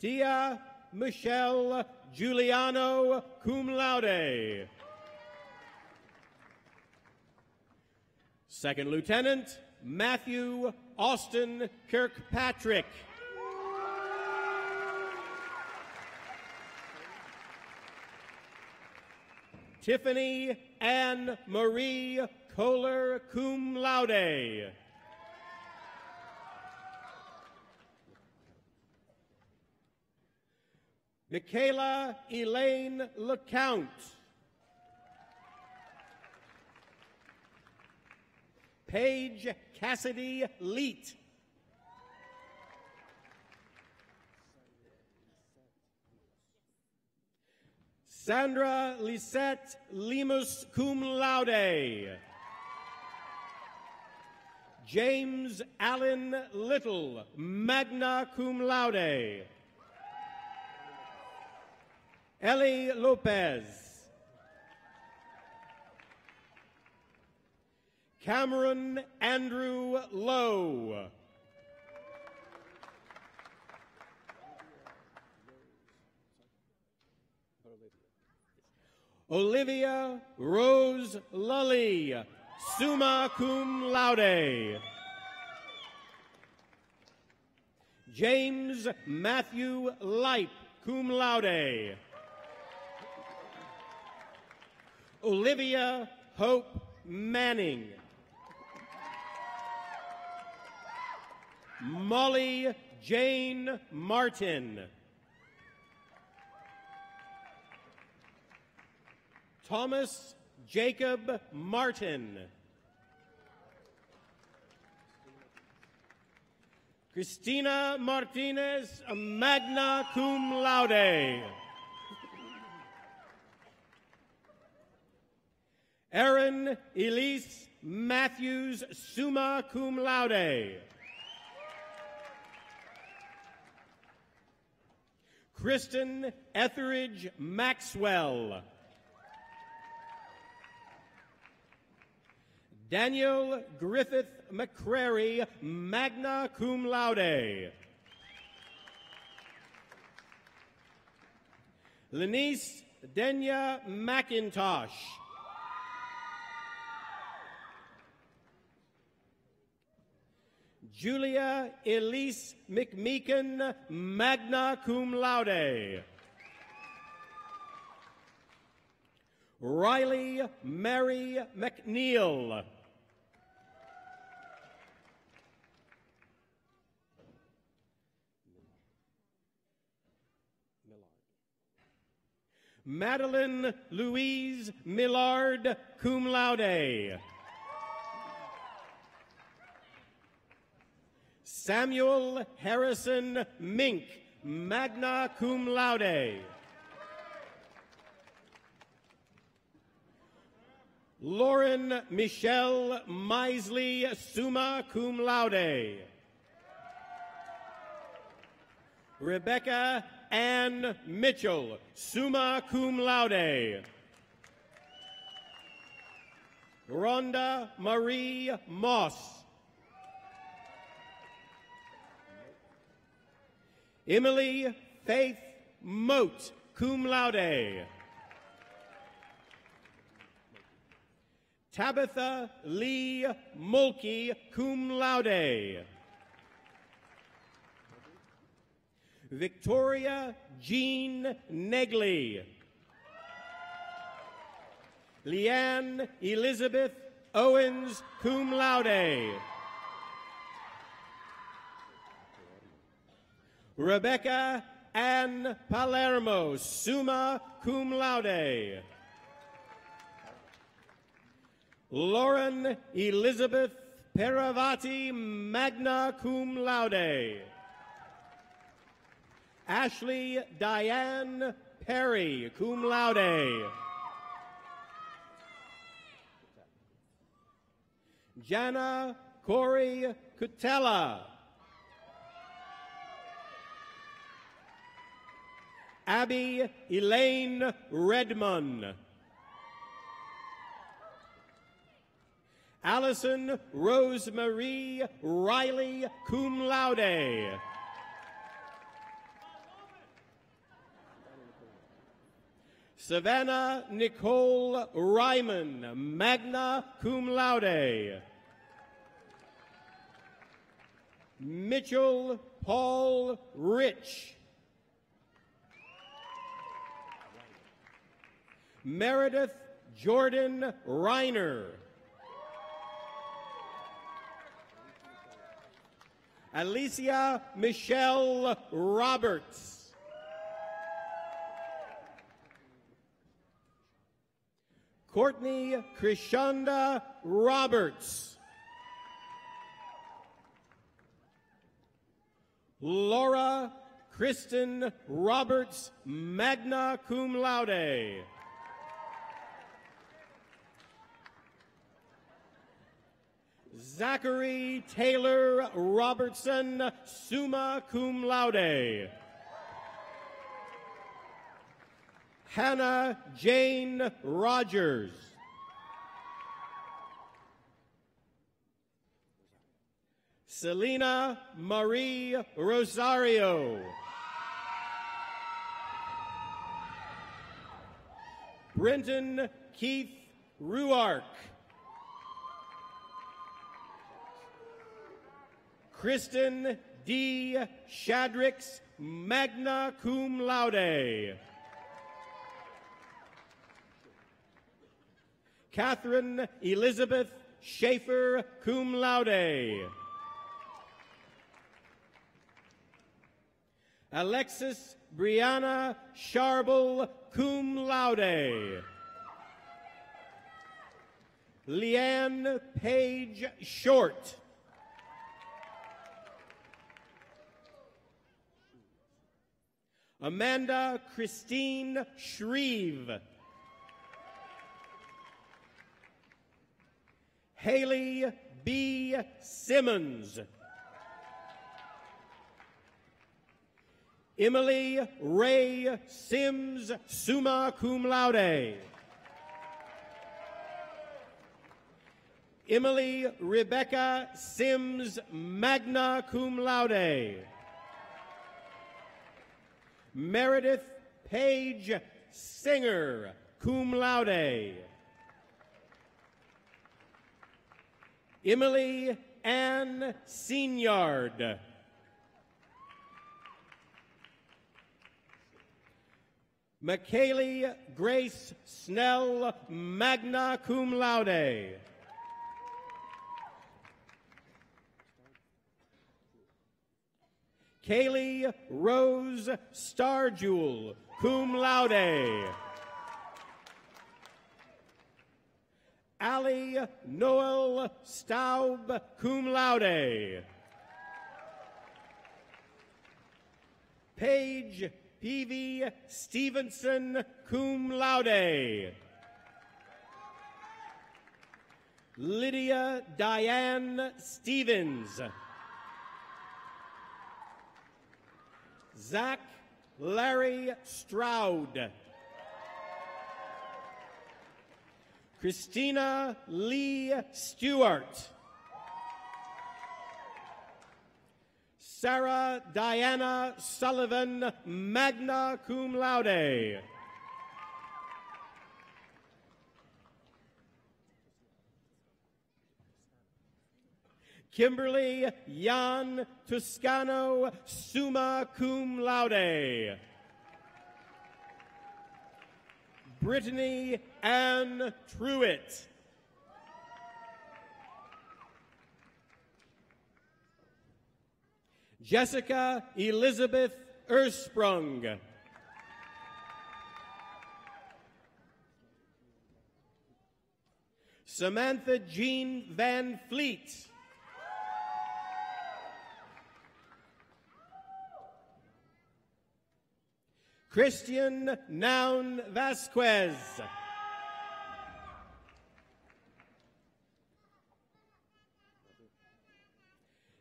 Tia Michelle Giuliano, cum laude. Second Lieutenant Matthew Austin Kirkpatrick. Tiffany Ann Marie Kohler, cum laude. Michaela Elaine LeCount. Paige Cassidy Leet. Sandra Lisette Lemus, cum laude. James Allen Little, magna cum laude. Ellie Lopez. Cameron Andrew Lowe. Olivia Rose Lully, summa cum laude. James Matthew Lipe, cum laude. Olivia Hope Manning. Molly Jane Martin. Thomas Jacob Martin. Christina Martinez, magna cum laude. Erin Elise Matthews, summa cum laude. Kristen Etheridge Maxwell. Daniel Griffith McCrary, magna cum laude. Lenice Denya McIntosh. Julia Elise McMeekin, magna cum laude. Riley Mary McNeil. Madeline Louise Millard, cum laude. Samuel Harrison Mink, magna cum laude. Lauren Michelle Misley, summa cum laude. Rebecca Ann Mitchell, summa cum laude. Rhonda Marie Moss. Emily Faith Moat, cum laude. Tabitha Lee Mulkey, cum laude. Victoria Jean Negley. Leanne Elizabeth Owens, cum laude. Rebecca Ann Palermo, summa cum laude. Lauren Elizabeth Peravati, magna cum laude. Ashley Diane Perry, cum laude. Jana Corey Cutella. Abby Elaine Redmond. Allison Rosemarie Riley, cum laude. Savannah Nicole Ryman, magna cum laude. Mitchell Paul Rich. Meredith Jordan Reiner. Alicia Michelle Roberts. Courtney Krishanda Roberts. Laura Kristen Roberts, magna cum laude. Zachary Taylor Robertson, summa cum laude. Hannah Jane Rogers. Selena Marie Rosario. Brenton Keith Ruark. Kristen D. Shadricks, magna cum laude. Catherine Elizabeth Schaefer, cum laude. Alexis Brianna Sharble, cum laude. Leanne Page Short. Amanda Christine Shreve. Haley B. Simmons. Emily Ray Sims, summa cum laude. Emily Rebecca Sims, magna cum laude. Meredith Page Singer, cum laude. Emily Ann Seniard. McKaylee Grace Snell, magna cum laude. Kaylee Rose Starjewel, cum laude. Allie Noel Staub, cum laude. Paige Peavy Stevenson, cum laude. Lydia Diane Stevens. Zach Larry Stroud. Christina Lee Stewart. Sarah Diana Sullivan, magna cum laude. Kimberly Jan Toscano, summa cum laude. Brittany Ann Truitt. Jessica Elizabeth Ersprung. Samantha Jean Van Fleet. Christian Noun Vasquez.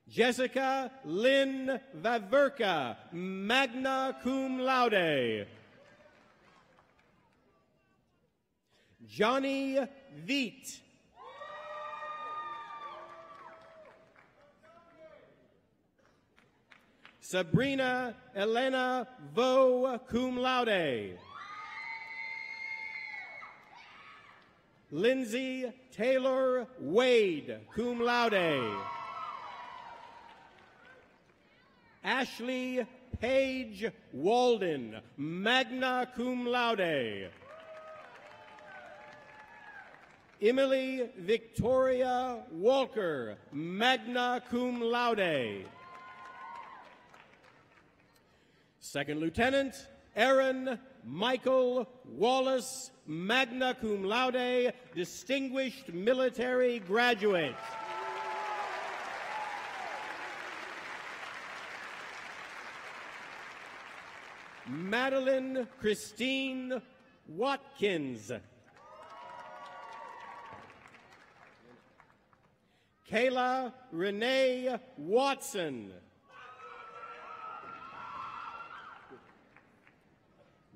Jessica Lynn Vaverka, magna cum laude. Johnny Veet. Sabrina Elena Vo, cum laude. Lindsay Taylor Wade, cum laude. Ashley Paige Walden, magna cum laude. Emily Victoria Walker, magna cum laude. Second Lieutenant Aaron Michael Wallace, magna cum laude, distinguished military graduate. Madeline Christine Watkins. Kayla Renee Watson.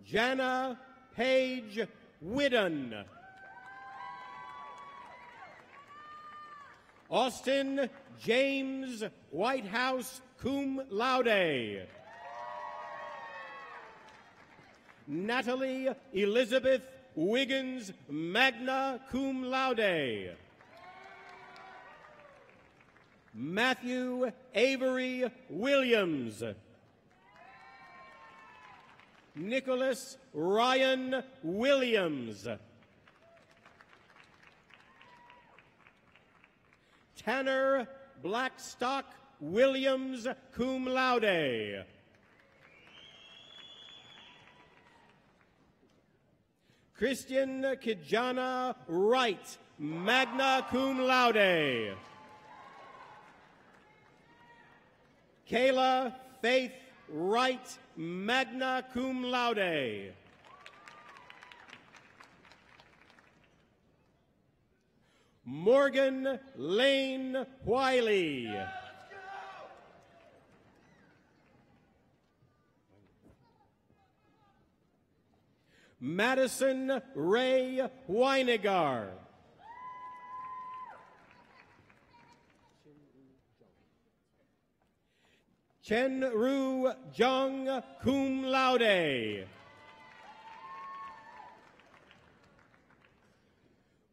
Jana Paige Whiddon. Austin James Whitehouse, cum laude. Natalie Elizabeth Wiggins, magna cum laude. Matthew Avery Williams. Nicholas Ryan Williams. Tanner Blackstock Williams, cum laude. Christian Kijana Wright, magna cum laude. Kayla Faith Wright, magna cum laude. Morgan Lane Wiley. Madison Ray Weinegar. Chen Ru Jung, cum laude.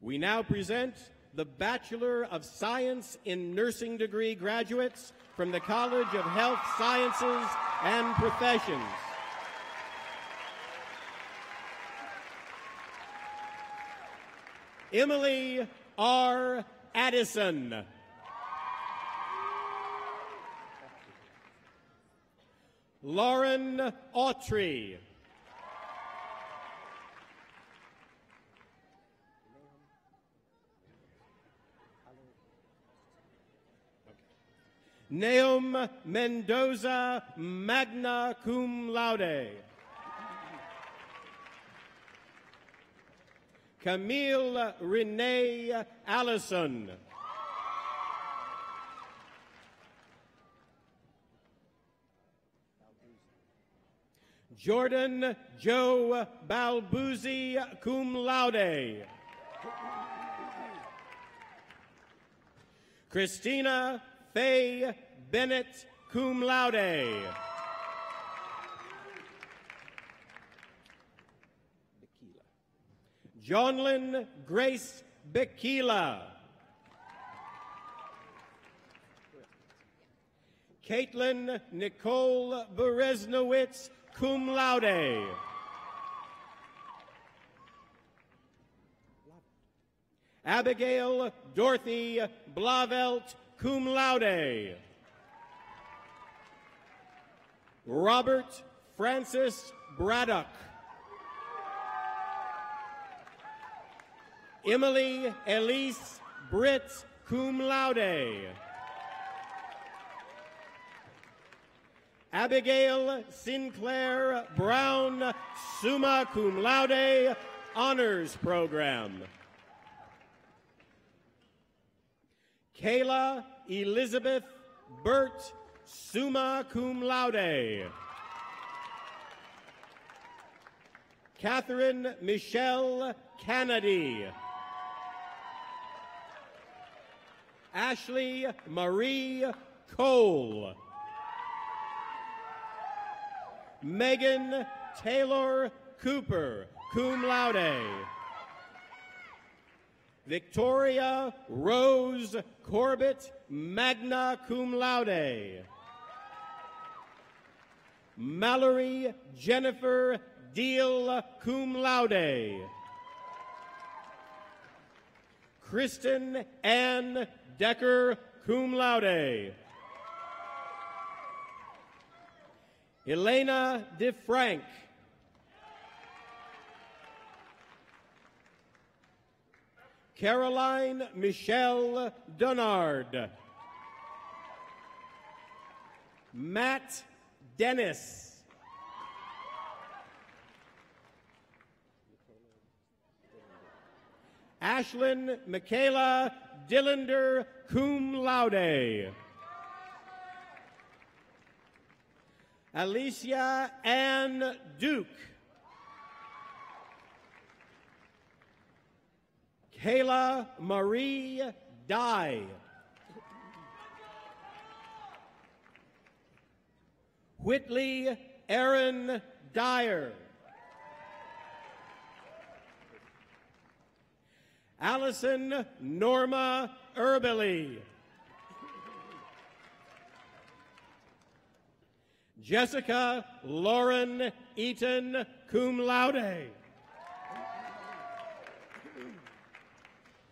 We now present the Bachelor of Science in Nursing degree graduates from the College of Health Sciences and Professions. Emily R. Addison. Lauren Autry. Naum Mendoza, magna cum laude. Camille Renee Allison. Jordan Joe Balbuzzi, cum laude. Christina Faye Bennett, cum laude. Jonlyn Grace Bekila. Caitlin Nicole Bereznowitz, cum laude. Abigail Dorothy Blavelt, cum laude. Robert Francis Braddock. Emily Elise Britt, cum laude. Abigail Sinclair Brown, summa cum laude, honors program. Kayla Elizabeth Burt, summa cum laude. Catherine Michelle Kennedy. Ashley Marie Cole. Megan Taylor Cooper, cum laude. Victoria Rose Corbett, magna cum laude. Mallory Jennifer Deal, cum laude. Kristen Ann Decker, cum laude. Elena DeFrank. Caroline Michelle Donard. Matt Dennis. Ashlyn Michaela Dillander, cum laude. Alicia Ann Duke. Kayla Marie Dye. Whitley Aaron Dyer. Allison Norma Erbely. Jessica Lauren Eaton, cum laude.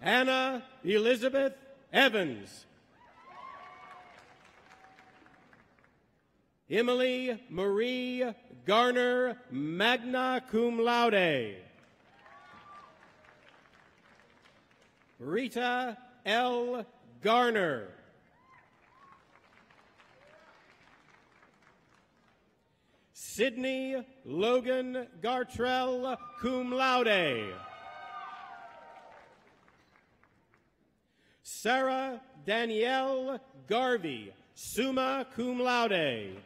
Anna Elizabeth Evans. Emily Marie Garner, magna cum laude. Rita L. Garner. Sydney Logan Gartrell, cum laude. Sarah Danielle Garvey, summa cum laude.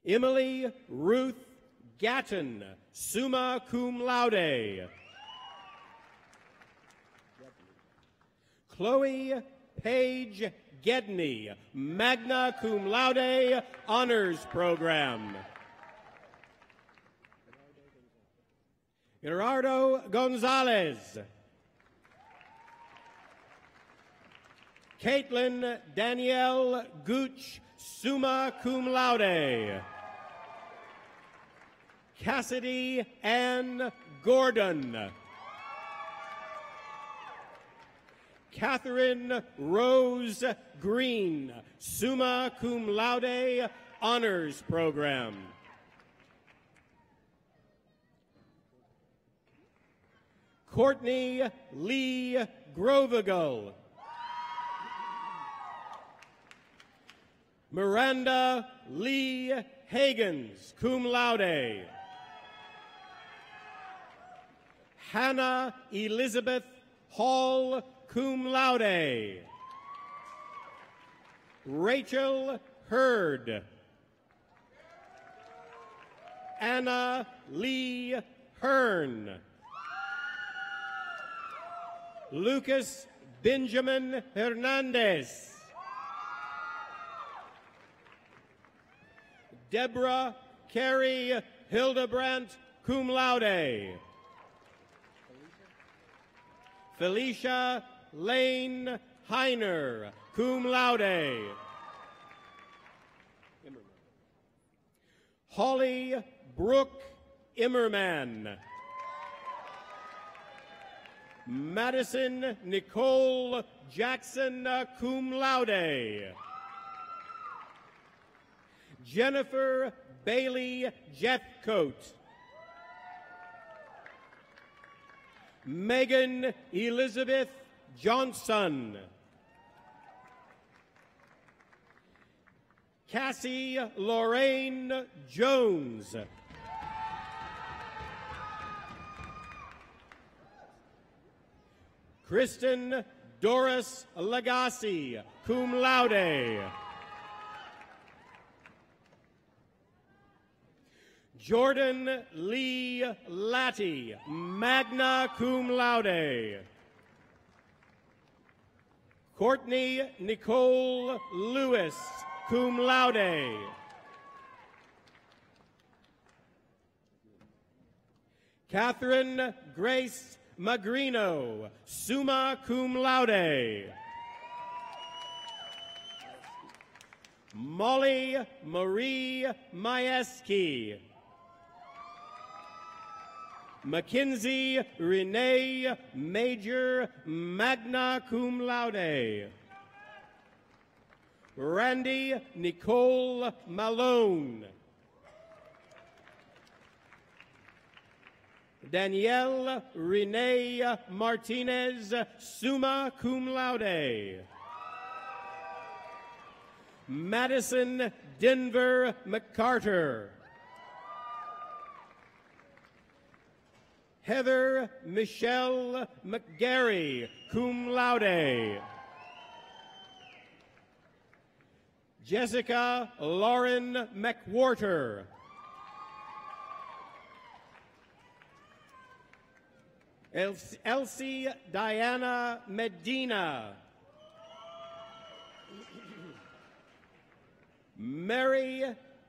Emily Ruth Gatton, summa cum laude. Chloe Paige Gedney, magna cum laude, honors program. Gerardo Gonzalez. Caitlin Danielle Gooch, summa cum laude. Cassidy Ann Gordon. Catherine Rose Green, summa cum laude, honors program. Courtney Lee Grovigal. Miranda Lee Hagens, cum laude. Hannah Elizabeth Hall, cum laude. Rachel Hurd. Anna Lee Hearn. Lucas Benjamin Hernandez. Deborah Carey Hildebrandt, cum laude. Felicia Lane Heiner, cum laude. Holly Brooke Immerman. Madison Nicole Jackson, cum laude. Jennifer Bailey Jeffcoat. Megan Elizabeth Johnson. Cassie Lorraine Jones. Kristen Doris Lagasse, cum laude. Jordan Lee Latty, magna cum laude. Courtney Nicole Lewis, cum laude. Catherine Grace Magrino, summa cum laude. Molly Marie Majewski. Mackenzie Renee Major, magna cum laude. Randy Nicole Malone. Danielle Renee Martinez, summa cum laude. Madison Denver McCarter. Heather Michelle McGarry, cum laude. Jessica Lauren McWhorter. Elsie Diana Medina. Mary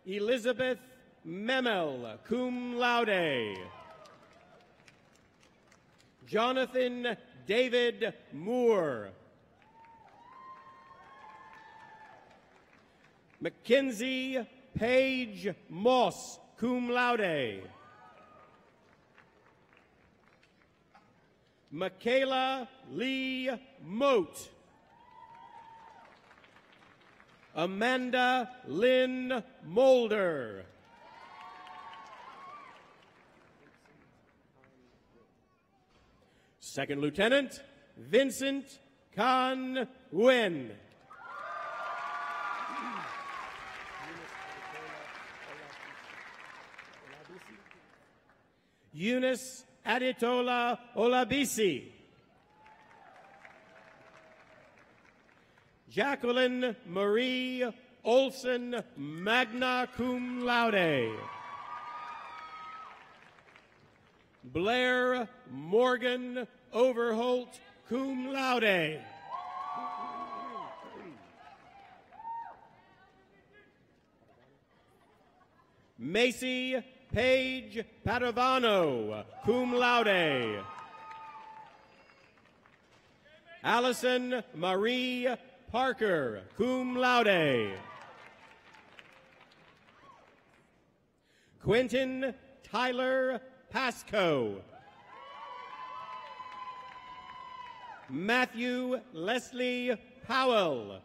Elizabeth Memel, cum laude. Jonathan David Moore. Mackenzie Paige Moss, cum laude. Michaela Lee Moat. Amanda Lynn Mulder. Second Lieutenant Vincent Khan Nguyen. Eunice Aditola Olabisi. Jacqueline Marie Olson, magna cum laude. Blair Morgan Overholt, cum laude. Macy Paige Padovano, cum laude. Allison Marie Parker, cum laude. Quentin Tyler Pasco. Matthew Leslie Powell.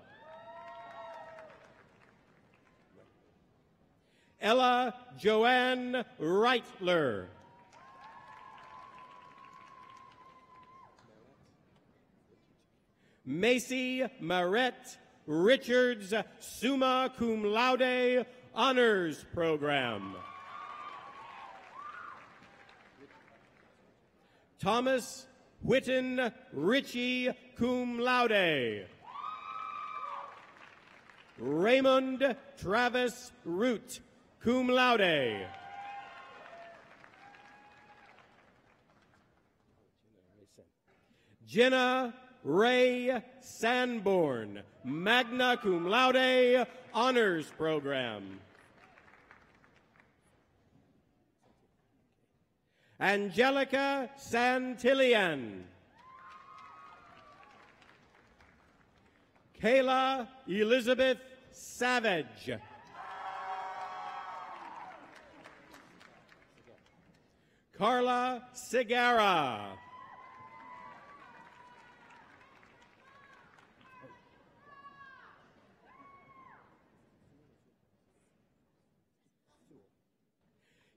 Ella Joanne Reitler. Macy Marette Richards, summa cum laude, honors program. Thomas Whitten Ritchie, cum laude. Raymond Travis Root, cum laude. Jenna Ray Sanborn, magna cum laude, honors program. Angelica Santillan. Kayla Elizabeth Savage. Carla Segarra.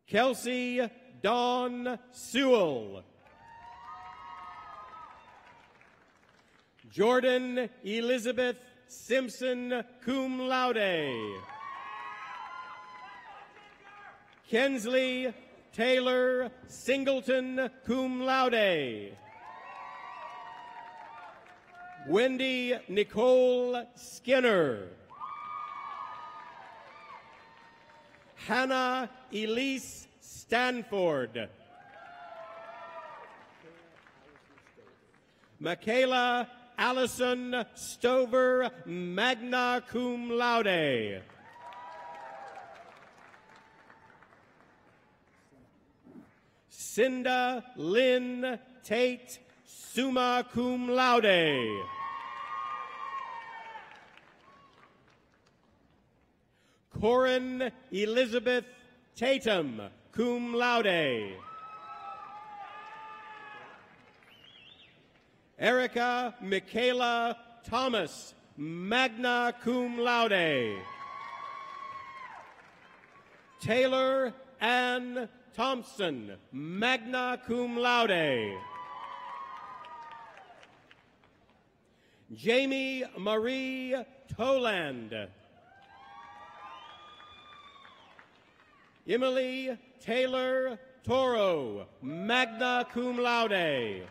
Kelsey Dawn Sewell. Jordan Elizabeth Simpson, cum laude. Kensley Taylor Singleton, cum laude. Wendy Nicole Skinner. Hannah Elise Stanford. Michaela Allison Stover, magna cum laude. Cinda Lynn Tate, summa cum laude. Corin Elizabeth Tatum, cum laude. Erica Michaela Thomas, magna cum laude. Taylor Ann Thompson, magna cum laude. Jamie Marie Toland. Emily Taylor Toro, magna cum laude.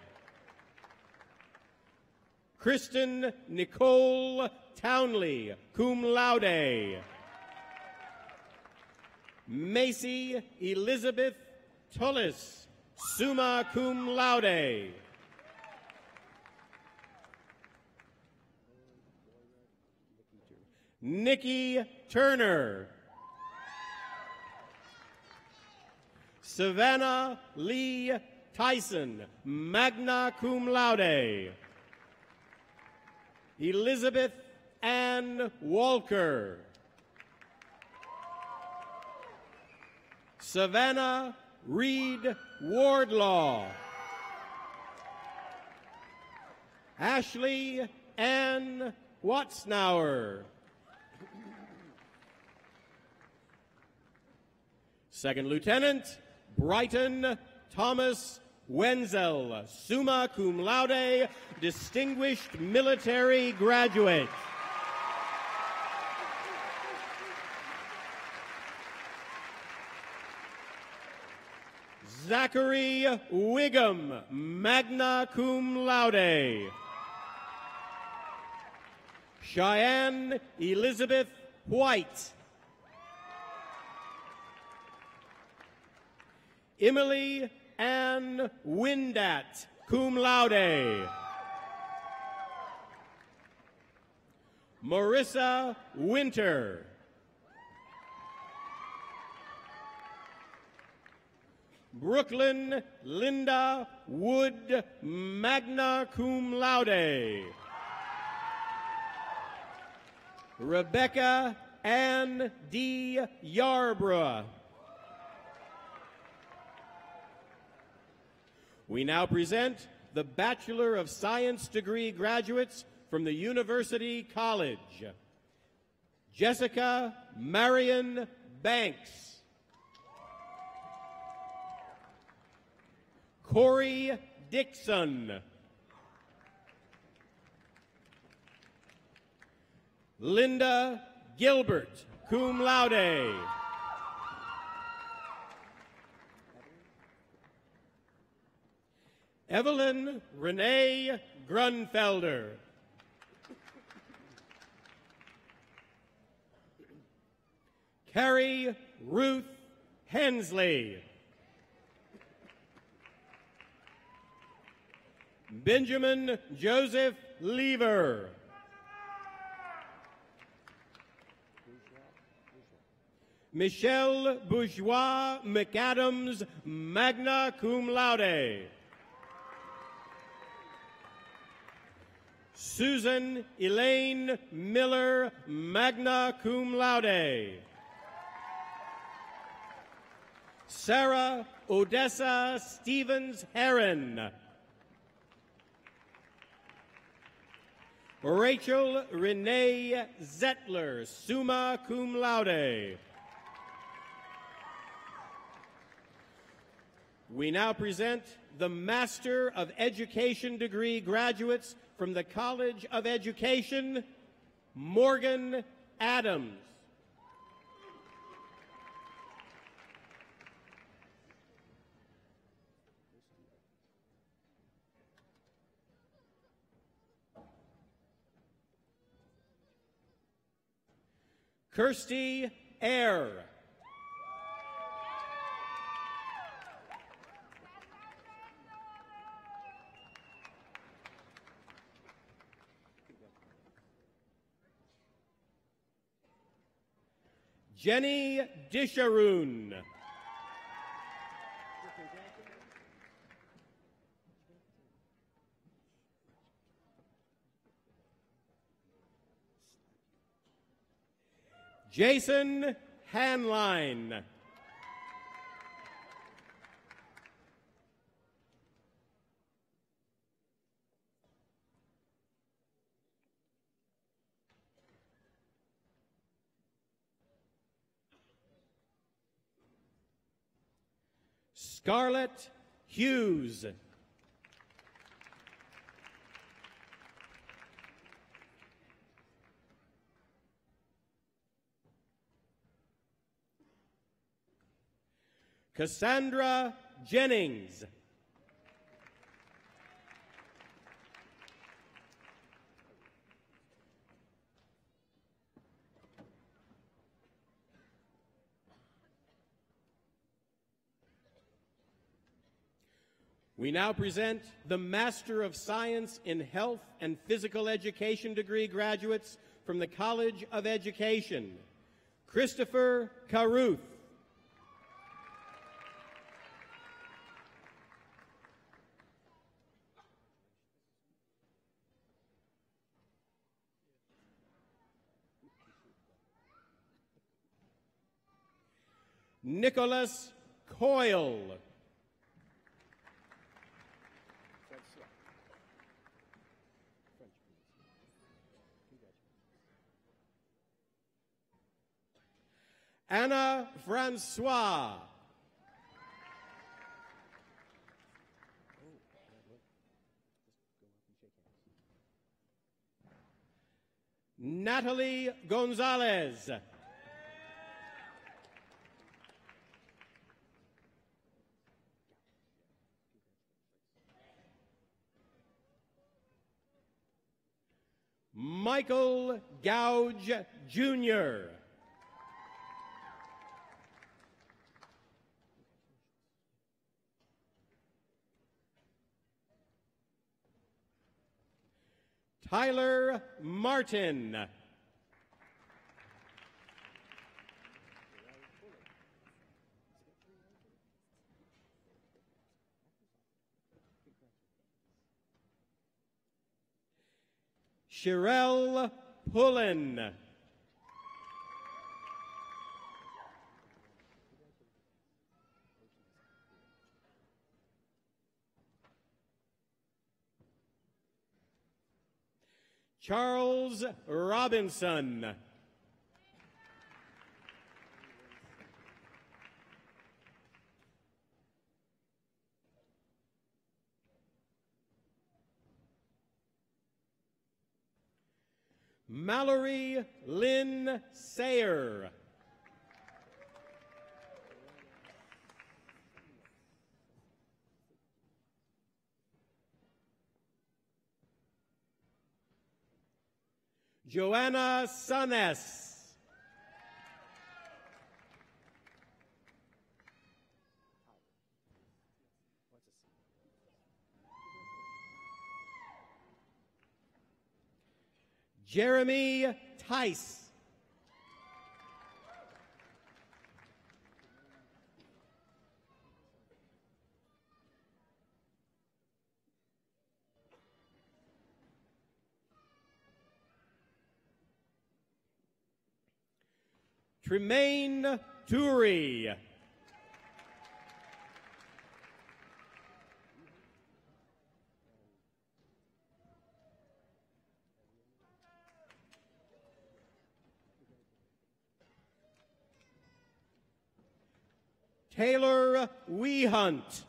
Kristen Nicole Townley, cum laude. Macy Elizabeth Tullis, summa cum laude. Nikki Turner. Savannah Lee Tyson, magna cum laude. Elizabeth Ann Walker. Savannah Reed Wardlaw. Ashley Ann Watsnauer. Second Lieutenant Brighton Thomas Wenzel, summa cum laude, distinguished military graduate. Zachary Wiggum, magna cum laude. Cheyenne Elizabeth White. Emily Ann Windat, cum laude. Marissa Winter. Brooklyn Linda Wood, magna cum laude. Rebecca Ann D. Yarbrough. We now present the Bachelor of Science degree graduates from the University College. Jessica Marion Banks. Corey Dixon. Linda Gilbert, cum laude. Evelyn Renee Grunfelder. Carrie Ruth Hensley. Benjamin Joseph Lever. Michelle Bourgeois McAdams, magna cum laude. Susan Elaine Miller, magna cum laude. Sarah Odessa Stevens Heron. Rachel Renee Zettler, summa cum laude. We now present the Master of Education degree graduates from the College of Education, Morgan Adams. Kirsty Eyre. Jenny Disharoon. Jason Hanline. Scarlett Hughes. Cassandra Jennings. We now present the Master of Science in Health and Physical Education degree graduates from the College of Education. Christopher Caruth. Nicholas Coyle. Anna Francois. Natalie Gonzalez. Michael Gouge, Jr. Tyler Martin. Sherelle Pullen. Charles Robinson. Mallory Lynn Sayer. Joanna Sunes. Jeremy Tice. Tremaine Turi. Taylor Wehunt.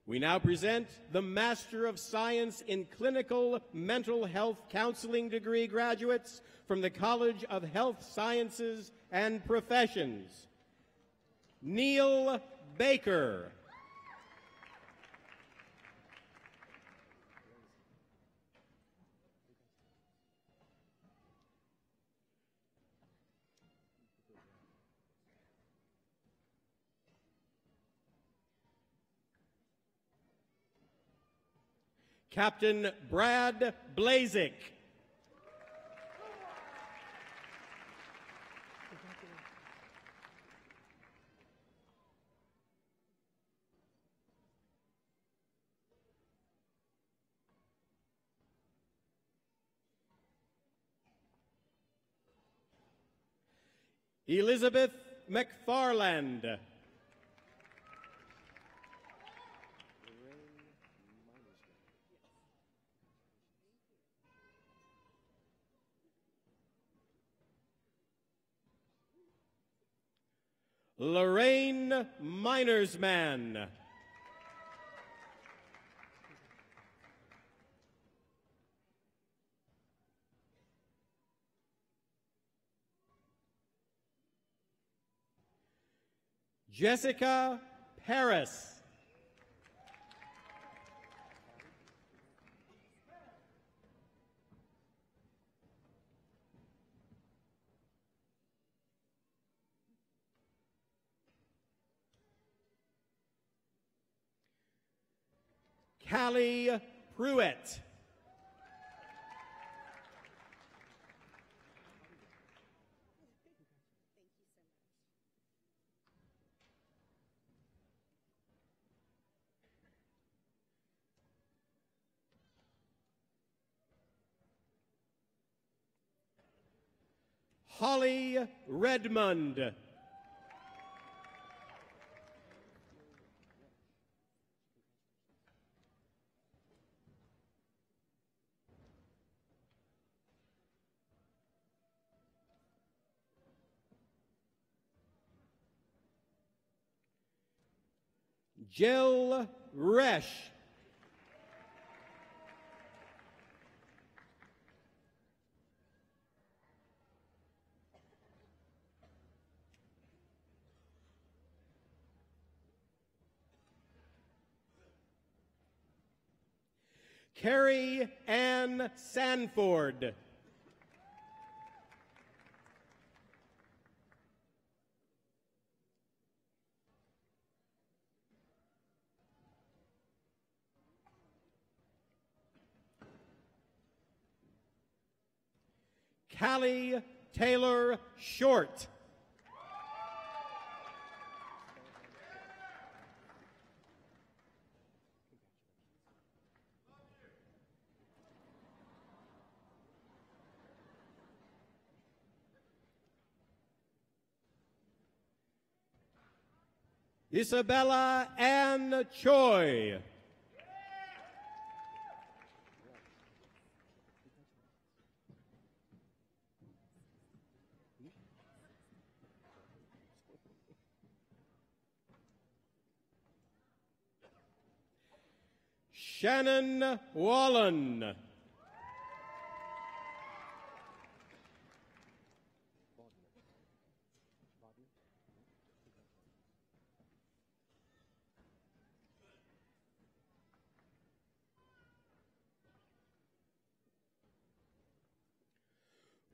We now present the Master of Science in Clinical Mental Health Counseling degree graduates from the College of Health Sciences and Professions. Neil Baker. Captain Brad Blazik. Elizabeth McFarland. Lorraine Minersman. Jessica Paris. Callie Pruitt. Holly Redmond. Jill Resch. Carrie Ann Sanford. Callie Taylor Short. Isabella Ann Choi. Shannon Wallen.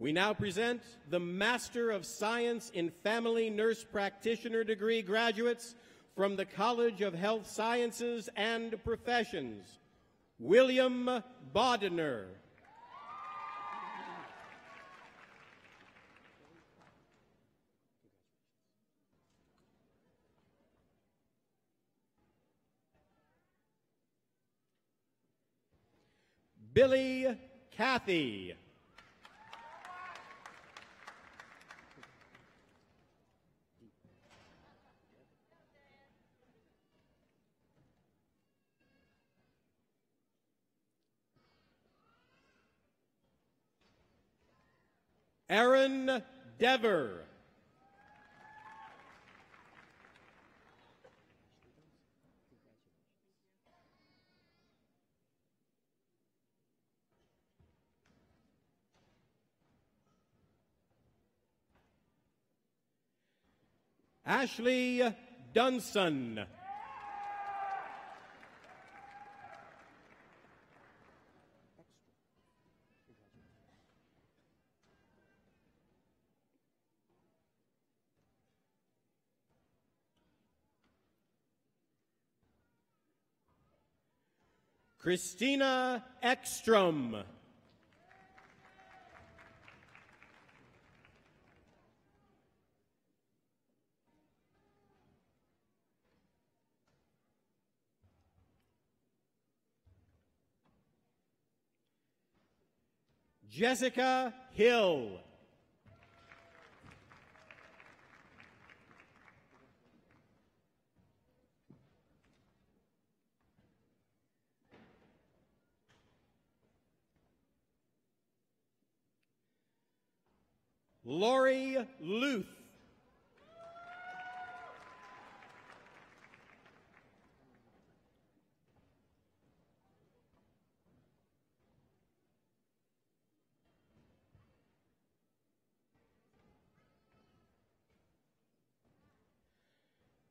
We now present the Master of Science in Family Nurse Practitioner degree graduates from the College of Health Sciences and Professions, William Bodner. Billy Cathy. Aaron Dever. Ashley Dunson. Christina Ekstrom. Jessica Hill. Lori Luth.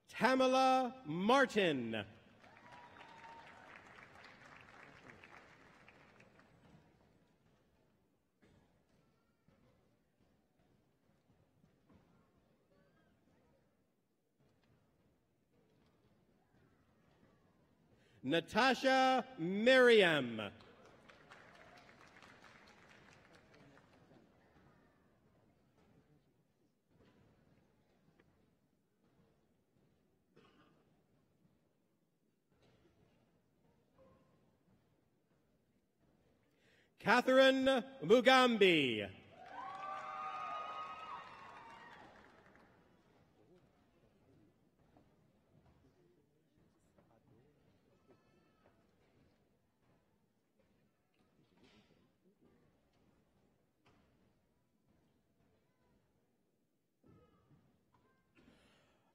Tamala Martin. Natasha Miriam. Catherine Mugambi.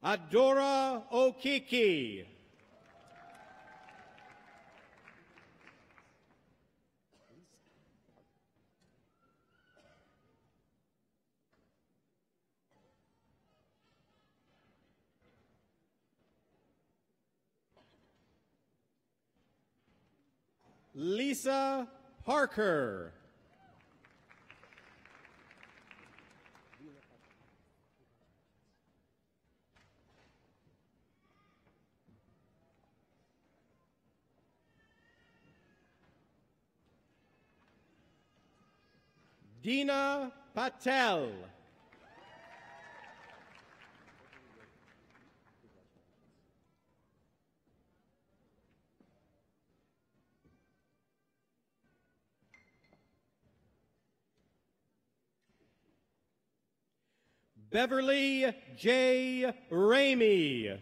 Adora Okiki. Lisa Parker. Dina Patel. Beverly J. Ramey.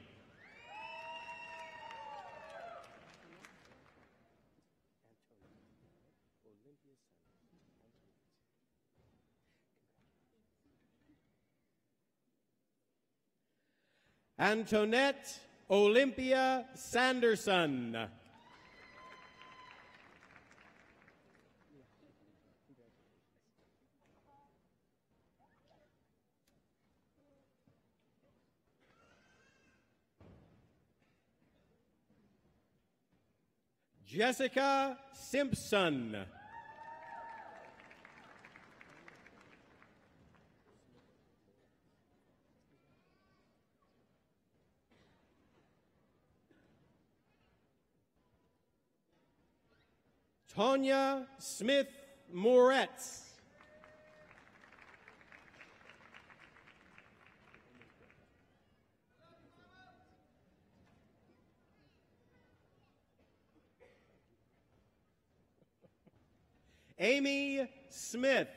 Antoinette Olympia Sanderson. Jessica Simpson. Tanya Smith Moretz. Amy Smith.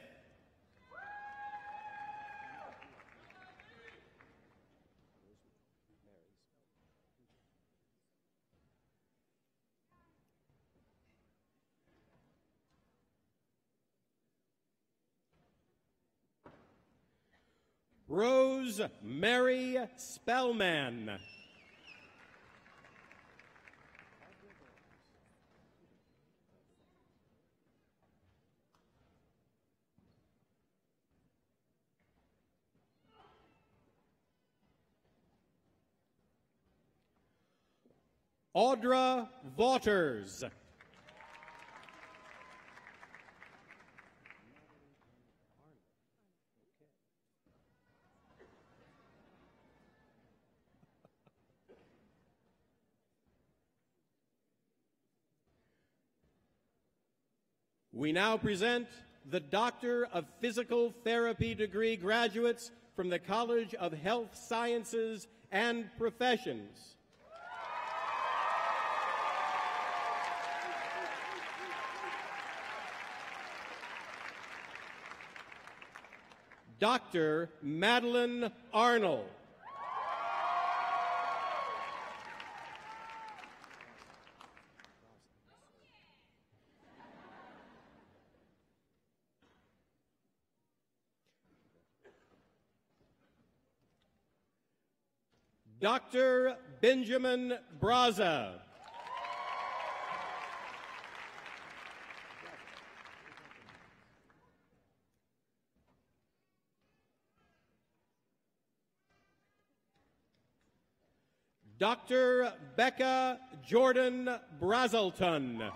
Rose Mary Spellman. Audra Vaughters. We now present the Doctor of Physical Therapy degree graduates from the College of Health Sciences and Professions. Dr. Madeline Arnold. Dr. Benjamin Braza. Dr. Becca Jordan Brazelton.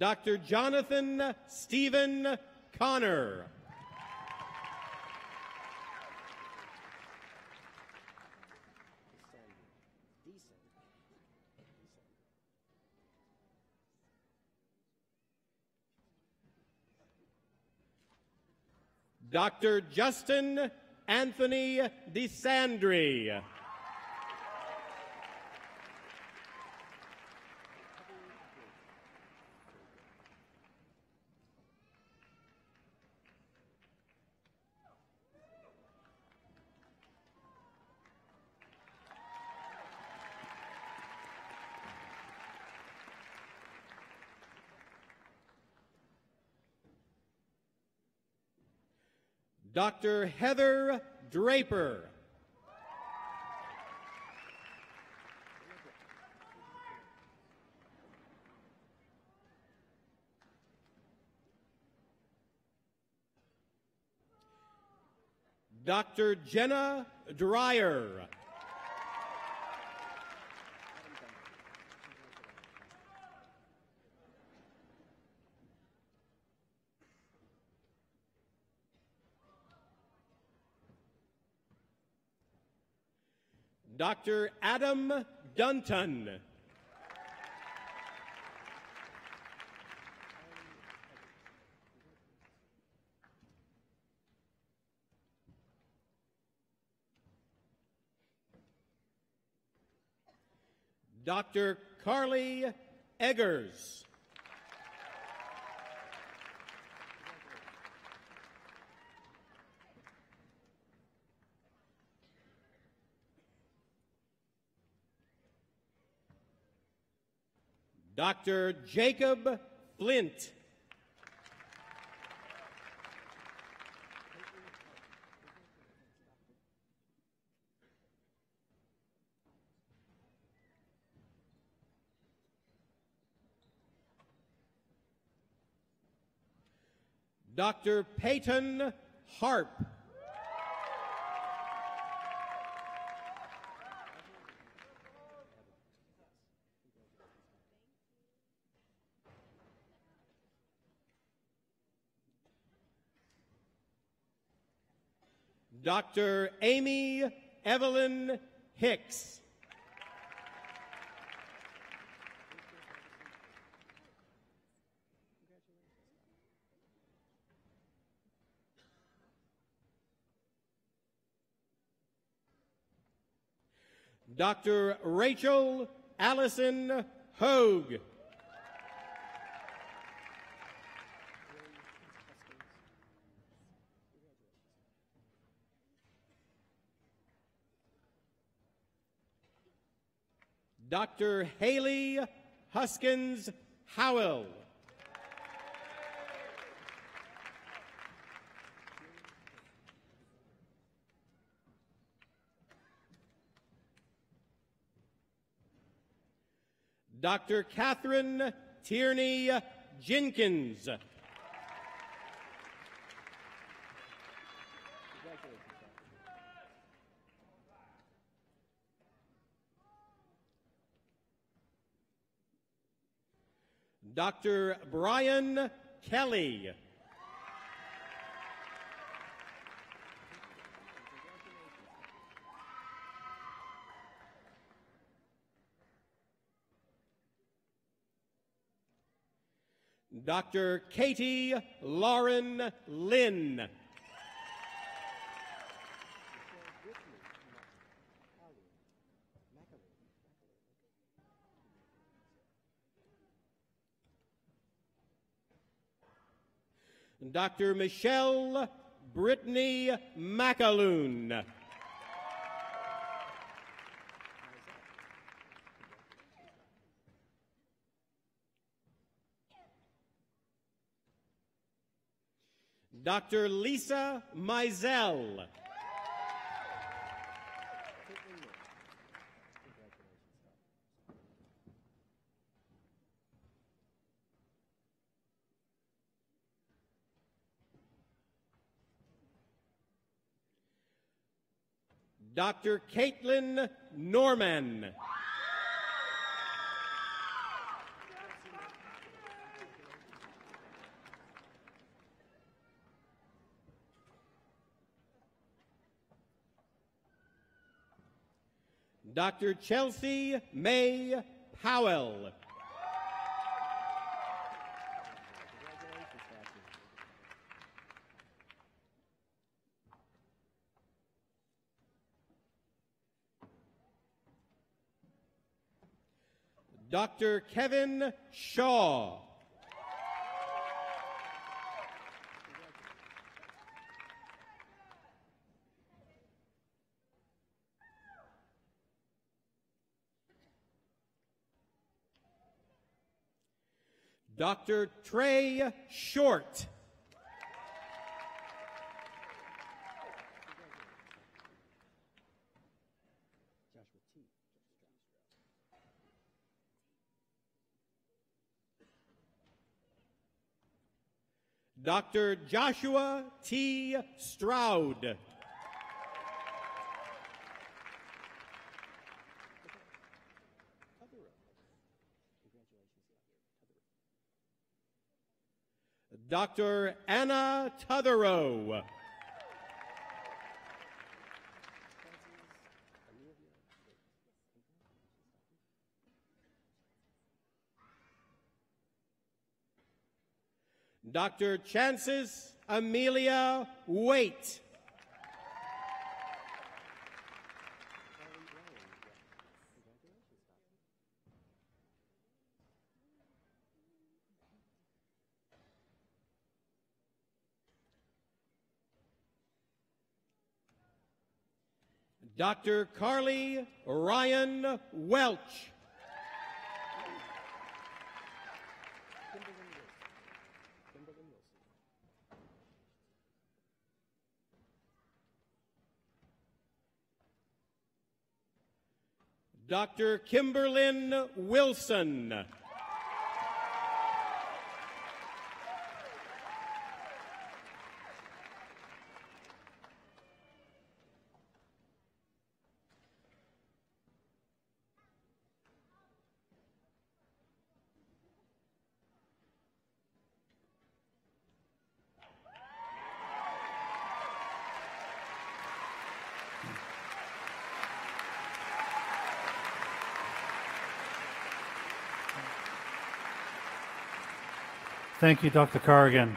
Dr. Jonathan Stephen Connor. Dr. Justin Anthony DeSandri. Dr. Heather Draper. Dr. Jenna Dreyer. Dr. Adam Dunton. Dr. Carly Eggers. Dr. Jacob Flint. Dr. Peyton Harp. Dr. Amy Evelyn Hicks. Dr. Rachel Allison Hogue. Dr. Haley Huskins Howell. Dr. Catherine Tierney Jenkins. Dr. Brian Kelly. Dr. Katie Lauren Lynn. Dr. Michelle Brittany McAloon. Dr. Lisa Mizell. Dr. Caitlin Norman. Dr. Chelsea May Powell. Dr. Kevin Shaw. Dr. Trey Short. Dr. Joshua T. Stroud. Dr. Anna Tutherow. Dr. Chances Amelia Waite. Dr. Carly Ryan Welch. Dr. Kimberlyn Wilson. Thank you, Dr. Corrigan.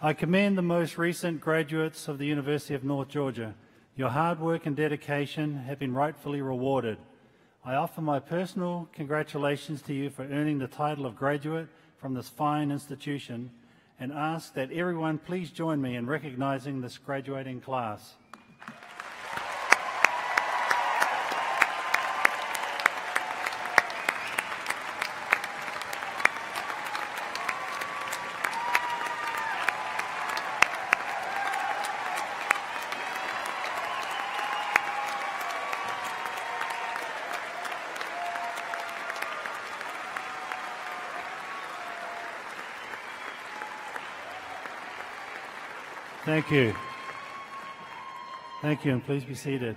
I commend the most recent graduates of the University of North Georgia. Your hard work and dedication have been rightfully rewarded. I offer my personal congratulations to you for earning the title of graduate from this fine institution and ask that everyone please join me in recognizing this graduating class. Thank you. Thank you, and please be seated.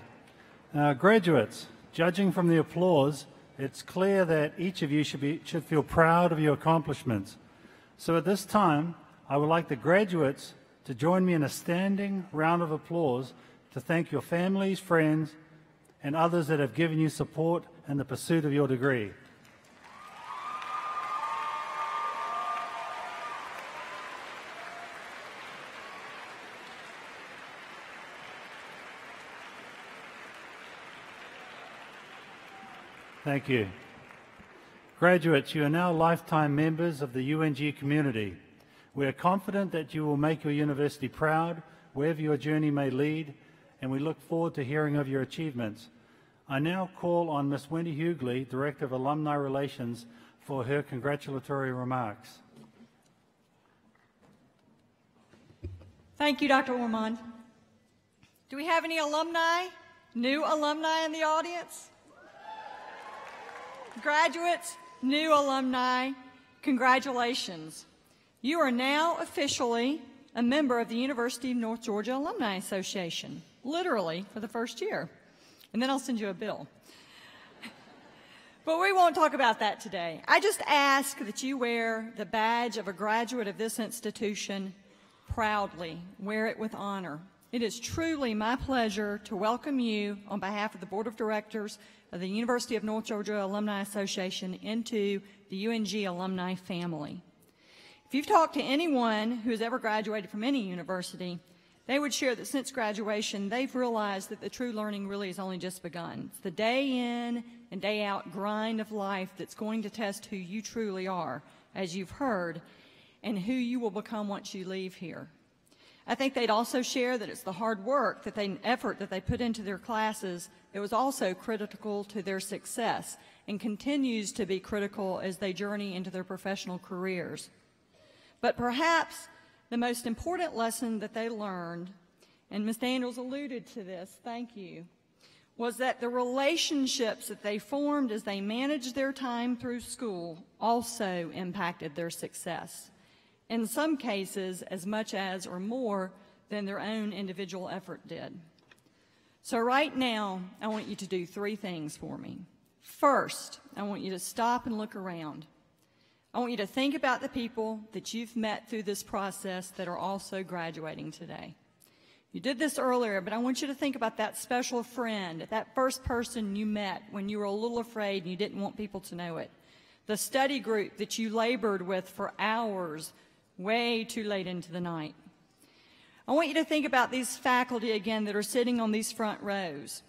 Graduates, judging from the applause, it's clear that each of you should feel proud of your accomplishments. So at this time, I would like the graduates to join me in a standing round of applause to thank your families, friends, and others that have given you support in the pursuit of your degree. Thank you. Graduates, you are now lifetime members of the UNG community. We are confident that you will make your university proud, wherever your journey may lead, and we look forward to hearing of your achievements. I now call on Ms. Wendy Hughley, Director of Alumni Relations, for her congratulatory remarks. Thank you, Dr. Ormond. Do we have any alumni, new alumni in the audience? Graduates, new alumni, congratulations. You are now officially a member of the University of North Georgia Alumni Association, literally for the first year. And then I'll send you a bill. But we won't talk about that today. I just ask that you wear the badge of a graduate of this institution proudly. Wear it with honor. It is truly my pleasure to welcome you on behalf of the Board of Directors of the University of North Georgia Alumni Association into the UNG alumni family. If you've talked to anyone who has ever graduated from any university, they would share that since graduation, they've realized that the true learning really has only just begun. It's the day in and day out grind of life that's going to test who you truly are, as you've heard, and who you will become once you leave here. I think they'd also share that it's the hard work, effort that they put into their classes that was also critical to their success and continues to be critical as they journey into their professional careers. But perhaps the most important lesson that they learned, and Ms. Daniels alluded to this, thank you, was that the relationships that they formed as they managed their time through school also impacted their success. In some cases, as much as or more than their own individual effort did. So right now, I want you to do three things for me. First, I want you to stop and look around. I want you to think about the people that you've met through this process that are also graduating today. You did this earlier, but I want you to think about that special friend, that first person you met when you were a little afraid and you didn't want people to know it. The study group that you labored with for hours, way too late into the night. I want you to think about these faculty again that are sitting on these front rows.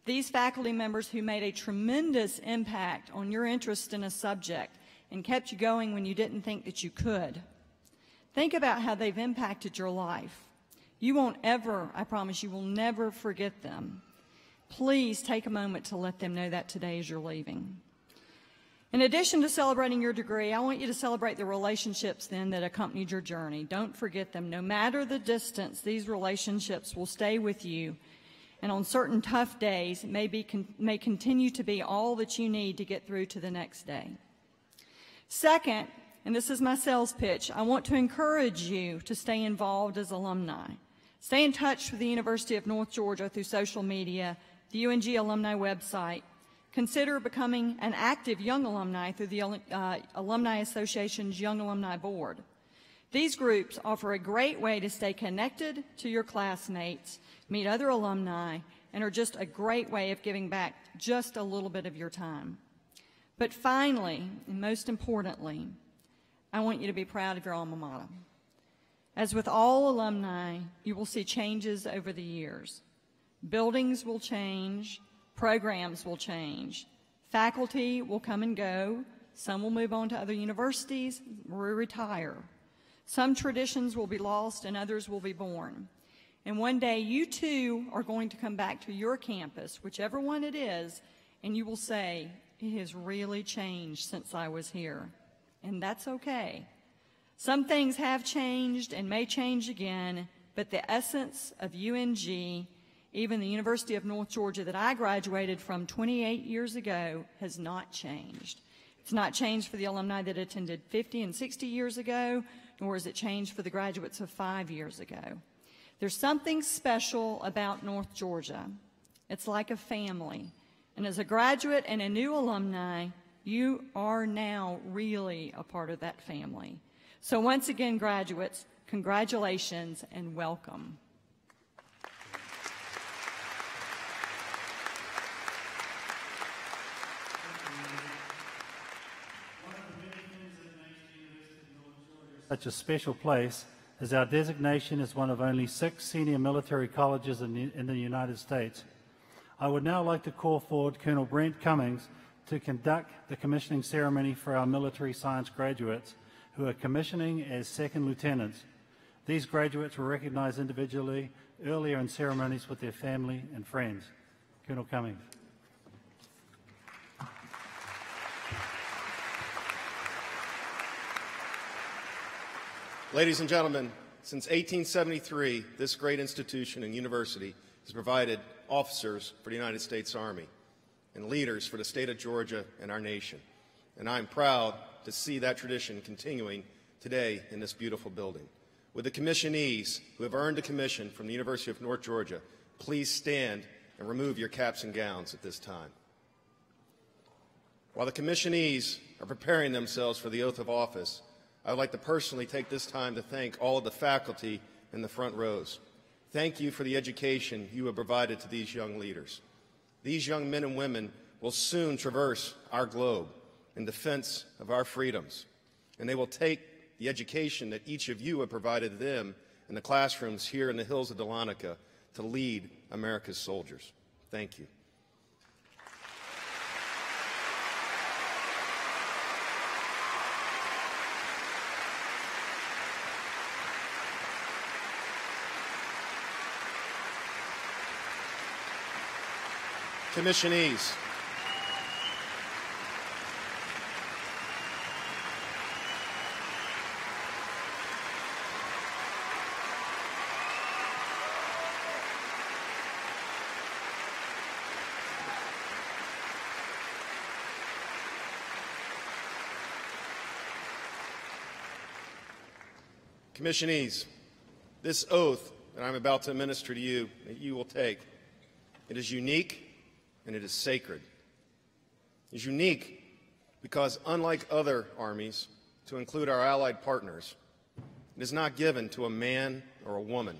These faculty members who made a tremendous impact on your interest in a subject and kept you going when you didn't think that you could. Think about how they've impacted your life. You won't ever, I promise you will never forget them. Please take a moment to let them know that today as you're leaving. In addition to celebrating your degree, I want you to celebrate the relationships then that accompanied your journey. Don't forget them. No matter the distance, these relationships will stay with you. And on certain tough days, may continue to be all that you need to get through to the next day. Second, and this is my sales pitch, I want to encourage you to stay involved as alumni. Stay in touch with the University of North Georgia through social media, the UNG alumni website. Consider becoming an active young alumni through the Alumni Association's Young Alumni Board. These groups offer a great way to stay connected to your classmates, meet other alumni, and are just a great way of giving back just a little bit of your time. But finally, and most importantly, I want you to be proud of your alma mater. As with all alumni, you will see changes over the years. Buildings will change, programs will change, faculty will come and go, some will move on to other universities or retire. Some traditions will be lost and others will be born. And one day you too are going to come back to your campus, whichever one it is, and you will say, it has really changed since I was here. And that's okay. Some things have changed and may change again, but the essence of UNG, even the University of North Georgia that I graduated from 28 years ago, has not changed. It's not changed for the alumni that attended 50 and 60 years ago, nor has it changed for the graduates of 5 years ago. There's something special about North Georgia. It's like a family. And as a graduate and a new alumni, you are now really a part of that family. So once again, graduates, congratulations and welcome. Such a special place as our designation is one of only 6 senior military colleges in the United States. I would now like to call forward Colonel Brent Cummings, to conduct the commissioning ceremony for our military science graduates who are commissioning as second lieutenants. These graduates were recognized individually earlier in ceremonies with their family and friends. Colonel Cummings. Ladies and gentlemen, since 1873, this great institution and university has provided officers for the United States Army and leaders for the state of Georgia and our nation. And I'm proud to see that tradition continuing today in this beautiful building. Would the commissionees who have earned a commission from the University of North Georgia please stand and remove your caps and gowns at this time. While the commissionees are preparing themselves for the oath of office, I would like to personally take this time to thank all of the faculty in the front rows. Thank you for the education you have provided to these young leaders. These young men and women will soon traverse our globe in defense of our freedoms, and they will take the education that each of you have provided them in the classrooms here in the hills of Dahlonega to lead America's soldiers. Thank you. Commissionees. Commissionees, this oath that I'm about to administer to you, that you will take, it is unique and it is sacred. It is unique because, unlike other armies, to include our allied partners, it is not given to a man or a woman,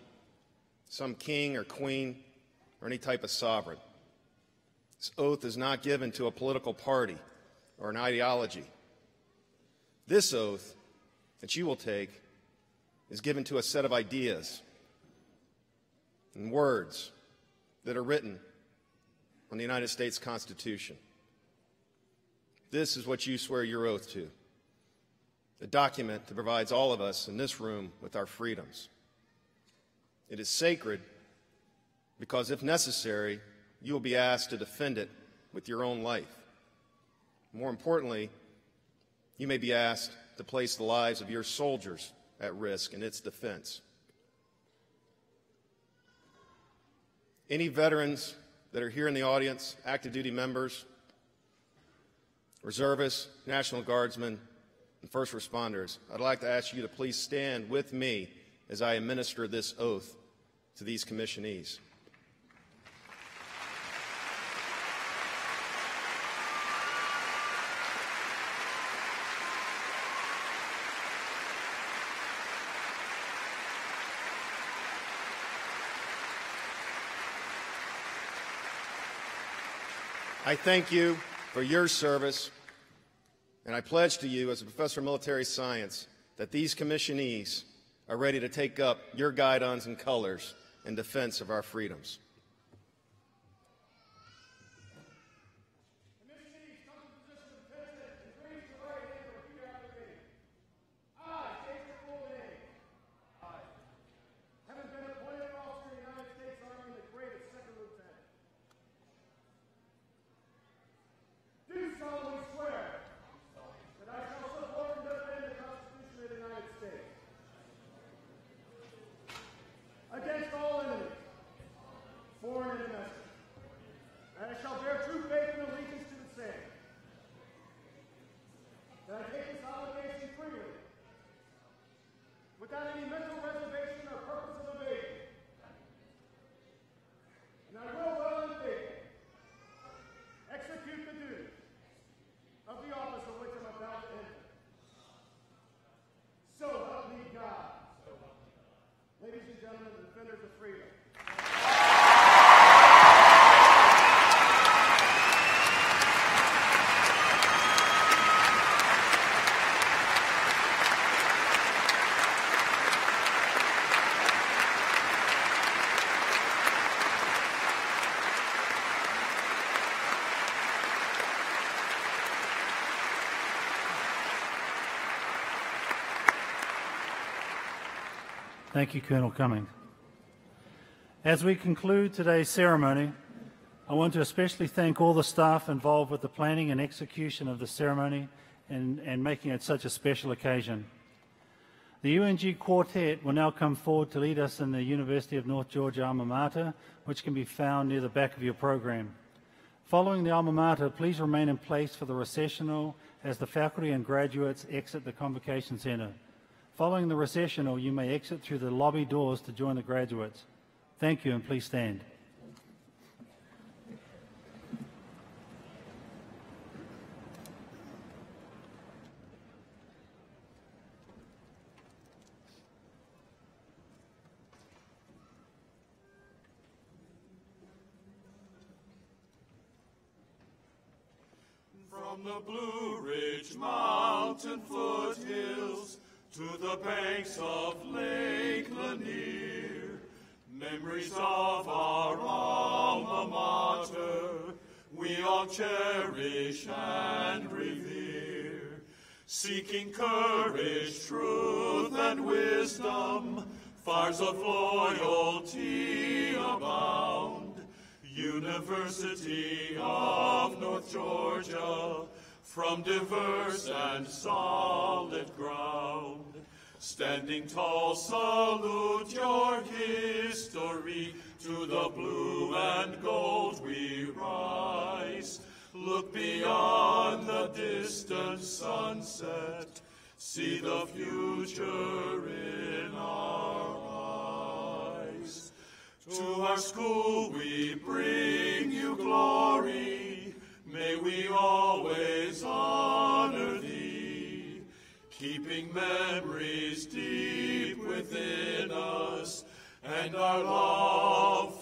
some king or queen, or any type of sovereign. This oath is not given to a political party or an ideology. This oath that you will take is given to a set of ideas and words that are written on the United States Constitution. This is what you swear your oath to, a document that provides all of us in this room with our freedoms. It is sacred because, if necessary, you will be asked to defend it with your own life. More importantly, you may be asked to place the lives of your soldiers at risk in its defense. Any veterans that are here in the audience, active duty members, reservists, National Guardsmen, and first responders, I'd like to ask you to please stand with me as I administer this oath to these commissionees. I thank you for your service, and I pledge to you as a professor of military science that these commissionees are ready to take up your guidons and colors in defense of our freedoms. Thank you, Colonel Cummings. As we conclude today's ceremony, I want to especially thank all the staff involved with the planning and execution of the ceremony and making it such a special occasion. The UNG Quartet will now come forward to lead us in the University of North Georgia alma mater, which can be found near the back of your program. Following the alma mater, please remain in place for the recessional as the faculty and graduates exit the Convocation Center. Following the recessional, you may exit through the lobby doors to join the graduates. Thank you, and please stand. From the Blue Ridge mountain foothills to the banks of Lake Lanier, memories of our alma mater we all cherish and revere. Seeking courage, truth, and wisdom, fires of loyalty abound. University of North Georgia, from diverse and solid ground. Standing tall, salute your history. To the blue and gold we rise. Look beyond the distant sunset. See the future in our eyes. To our school we bring you glory. May we always honor thee, keeping memories deep within us and our love